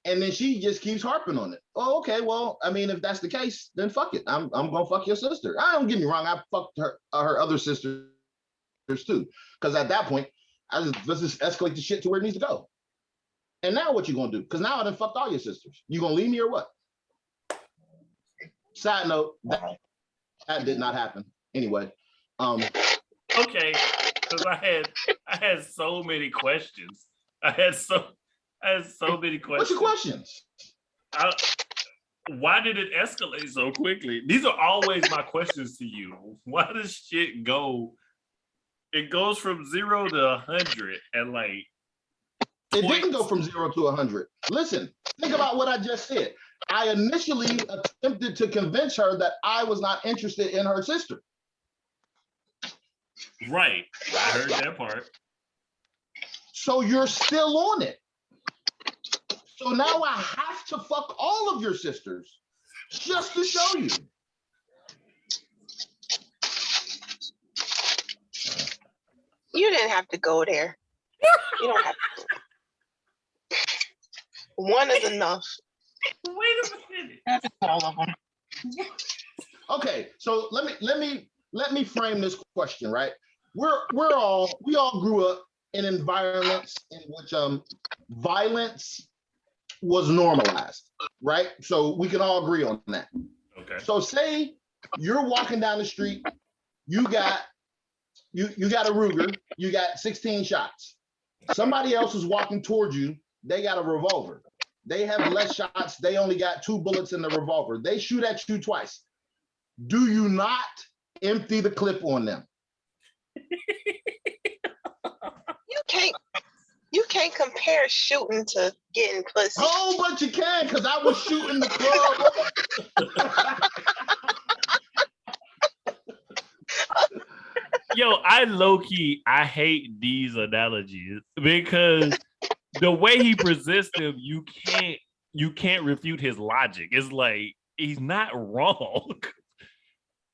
And then she just keeps harping on it. Oh, okay. Well, I mean, if that's the case, then fuck it. I'm gonna fuck your sister. I don't get me wrong. I fucked her other sisters too. Because at that point, let's just escalate the shit to where it needs to go. And now what you gonna do? Because now I done fucked all your sisters. You gonna leave me or what? Side note, that did not happen. Anyway. Okay, because I had so many questions. I had so many questions. What's your questions? Why did it escalate so quickly? These are always my questions to you. Why does shit go? It goes from 0 to 100 and like. It didn't go from 0 to 100. Listen, think about what I just said. I initially attempted to convince her that I was not interested in her sister. Right. I heard that part. So you're still on it. So now I have to fuck all of your sisters just to show you. You didn't have to go there. You don't have to. One is enough. Wait a minute. That's all of them. Okay, so let me frame this question, right? We all grew up in environments in which violence was normalized, right? So we can all agree on that. Okay. So say you're walking down the street, you got a Ruger, you got 16 shots. Somebody else is walking towards you, they got a revolver. They have less shots, they only got 2 bullets in the revolver. They shoot at you twice. Do you not empty the clip on them? You can't compare shooting to getting pussy. Oh, but you can, because I was shooting the club. Yo, I hate these analogies because the way he presents them, you can't refute his logic. It's like he's not wrong.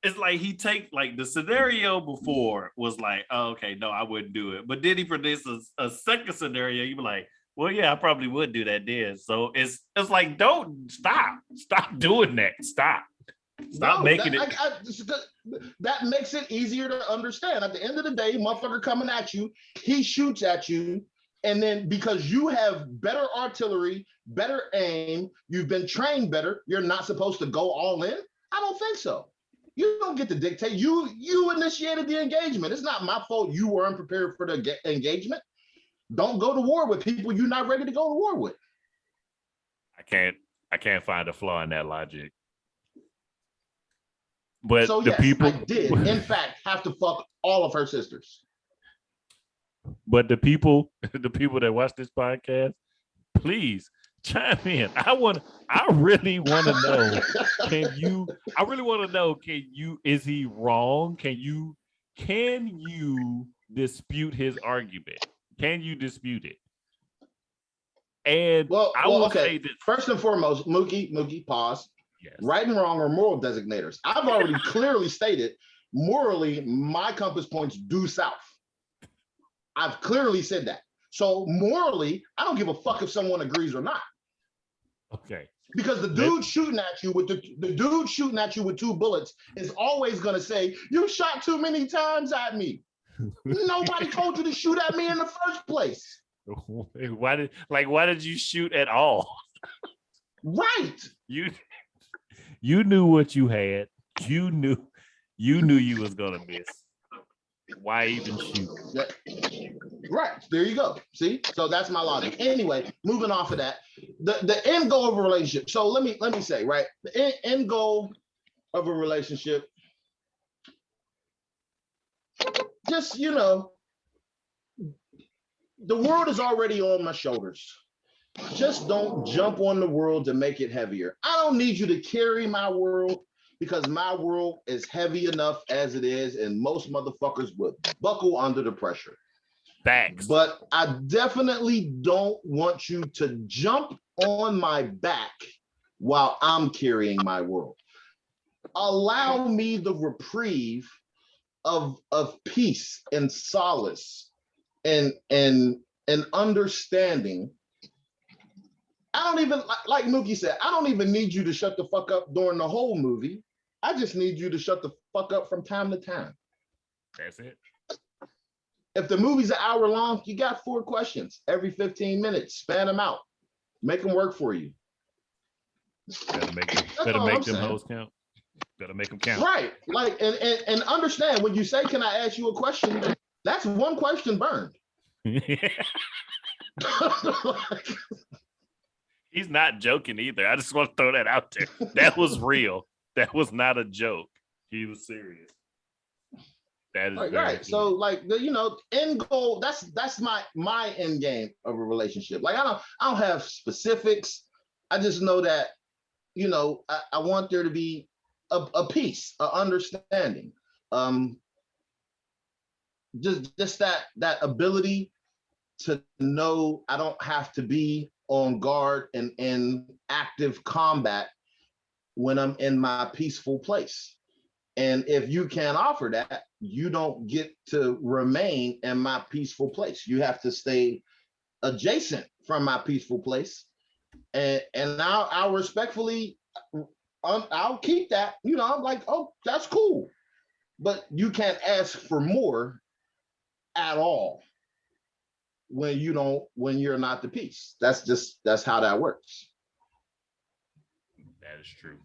It's like he take like the scenario before was like, oh, okay, no, I wouldn't do it. But then he produces a second scenario. You be like, well, yeah, I probably would do that then. So it's like, don't stop doing that. Stop making it. That makes it easier to understand. At the end of the day, motherfucker coming at you, he shoots at you. And then because you have better artillery, better aim, you've been trained better, you're not supposed to go all in? I don't think so. You don't get to dictate. You initiated the engagement. It's not my fault you were unprepared for the engagement. Don't go to war with people you're not ready to go to war with. I can't find a flaw in that logic. But so the yes, people I did, in fact, have to fuck all of her sisters. But the people that watch this podcast, please chime in. I really want to know. Is he wrong? Can you dispute his argument? Can you dispute it? And I will say that first and foremost, Mookie, pause. Yes. Right and wrong are moral designators. I've already clearly stated, morally, my compass points due south. I've clearly said that. So morally, I don't give a fuck if someone agrees or not. Okay. Because the dude shooting at you with the dude shooting at you with 2 bullets is always gonna say, "You shot too many times at me." Nobody told you to shoot at me in the first place. Why did you shoot at all? Right. You knew what you had. You knew you was gonna miss. Why even shoot? Right. There you go. See? So that's my logic. Anyway, moving off of that, the end goal of a relationship. So let me say, right? The end goal of a relationship, just, the world is already on my shoulders. Just don't jump on the world to make it heavier. I don't need you to carry my world, because my world is heavy enough as it is, and most motherfuckers would buckle under the pressure. Facts. But I definitely don't want you to jump on my back while I'm carrying my world. Allow me the reprieve of peace and solace and understanding. I don't even, like Mookie said, I don't even need you to shut the fuck up during the whole movie. I just need you to shut the fuck up from time to time. That's it. If the movie's an hour long, you got 4 questions every 15 minutes. Span them out. Make them work for you. Better make them hoes count. Better make them count. Right. Like, and understand, when you say, "Can I ask you a question?" That's 1 question burned. He's not joking either. I just want to throw that out there. That was real. That was not a joke. He was serious. That is right. So, like, the end goal. That's my end game of a relationship. Like, I don't have specifics. I just know that, I want there to be a peace, a understanding. Just that ability to know I don't have to be on guard and in active combat when I'm in my peaceful place. And if you can't offer that, you don't get to remain in my peaceful place. You have to stay adjacent from my peaceful place. And I'll respectfully, I'll keep that. I'm like, oh, that's cool. But you can't ask for more at all when you're not the peace. That's how that works. That is true.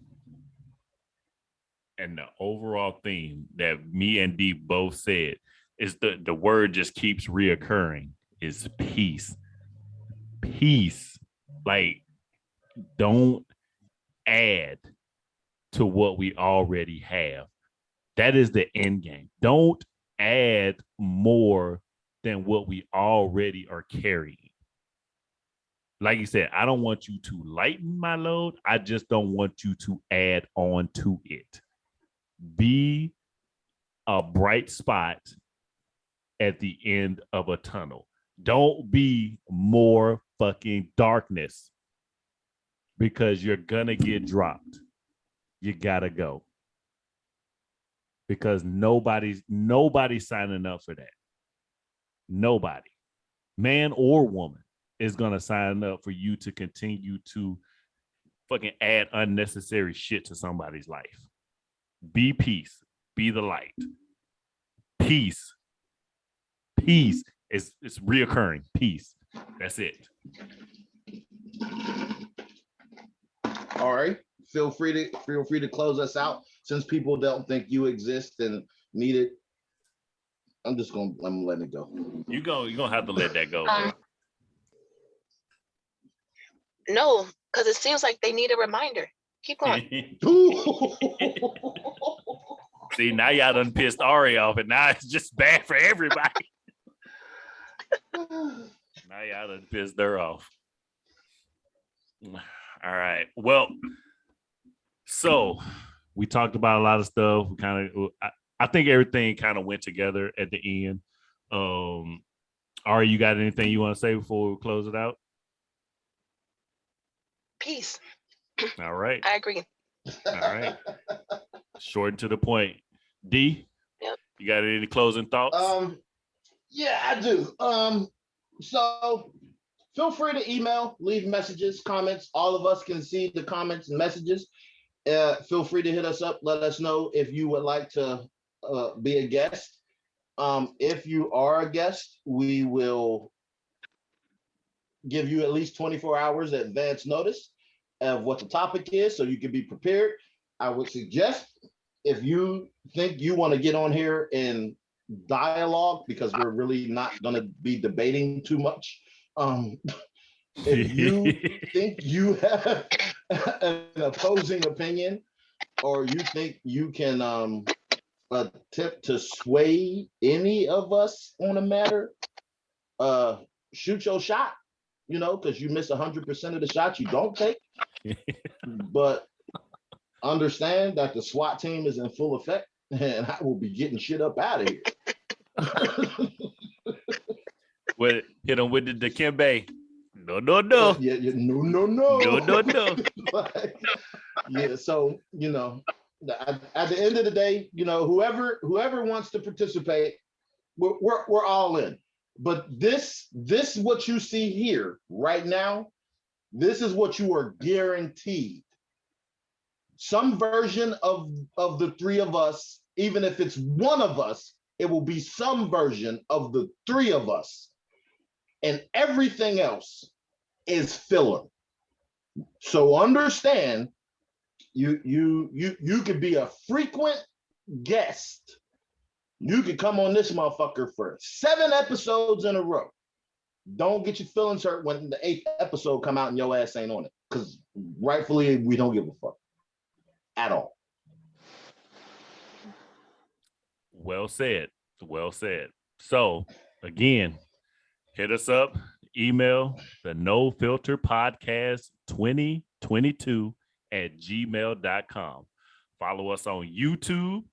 And the overall theme that me and D both said is the word just keeps reoccurring is peace. Peace. Like, don't add to what we already have. That is the end game. Don't add more than what we already are carrying. Like you said, I don't want you to lighten my load. I just don't want you to add on to it. Be a bright spot at the end of a tunnel. Don't be more fucking darkness, because you're gonna get dropped. You gotta go, because nobody's signing up for that. Nobody, man or woman, is gonna sign up for you to continue to fucking add unnecessary shit to somebody's life. Be peace. Be the light. Peace. Peace. It's reoccurring. Peace. That's it. All right. Feel free to close us out, since people don't think you exist and need it. I'm letting it go. You're gonna have to let that go. No, because it seems like they need a reminder. Keep going. See, now y'all done pissed Ari off, and now it's just bad for everybody. Now y'all done pissed her off. All right. Well, so we talked about a lot of stuff. I think everything kind of went together at the end. Ari, you got anything you want to say before we close it out? Peace. All right. I agree. All right. Short and to the point. D, yep. You got any closing thoughts? Yeah, I do. So feel free to email, leave messages, comments. All of us can see the comments and messages. Feel free to hit us up. Let us know if you would like to be a guest. If you are a guest, we will give you at least 24 hours advance notice of what the topic is so you can be prepared. I would suggest if you think you want to get on here and dialogue, because we're really not going to be debating too much. If you think you have an opposing opinion, or you think you can attempt to sway any of us on a matter, shoot your shot, because you miss 100% of the shots you don't take. But understand that the SWAT team is in full effect, and I will be getting shit up out of here. Hit him with the Dikembe. No. Yeah, no. Like, yeah, so at the end of the day, whoever wants to participate, we're all in. But this what you see here right now, this is what you are guaranteed. Some version of the three of us, even if it's one of us, it will be some version of the three of us. And everything else is filler. So understand, you could be a frequent guest. You could come on this motherfucker for 7 episodes in a row. Don't get your feelings hurt when the 8th episode come out and your ass ain't on it, because rightfully we don't give a fuck at all. Well said. So again, hit us up. Email the No Filter Podcast 2022 at gmail.com. Follow us on YouTube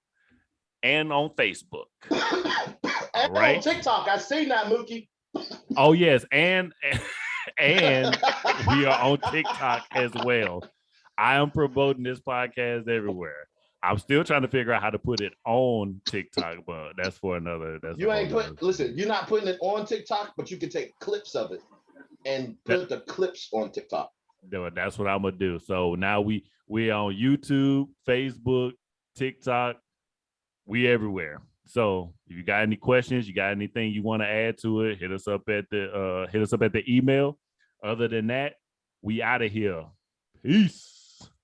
and on Facebook. And right? On TikTok, I seen that, Mookie. Oh yes, and we are on TikTok as well. I am promoting this podcast everywhere. I'm still trying to figure out how to put it on TikTok, but that's for another. Listen, you're not putting it on TikTok, but you can take clips of it and put the clips on TikTok. That's what I'm gonna do. So now we on YouTube, Facebook, TikTok, we everywhere. So if you got any questions, you got anything you want to add to it, hit us up at the email. Other than that, we out of here. Peace.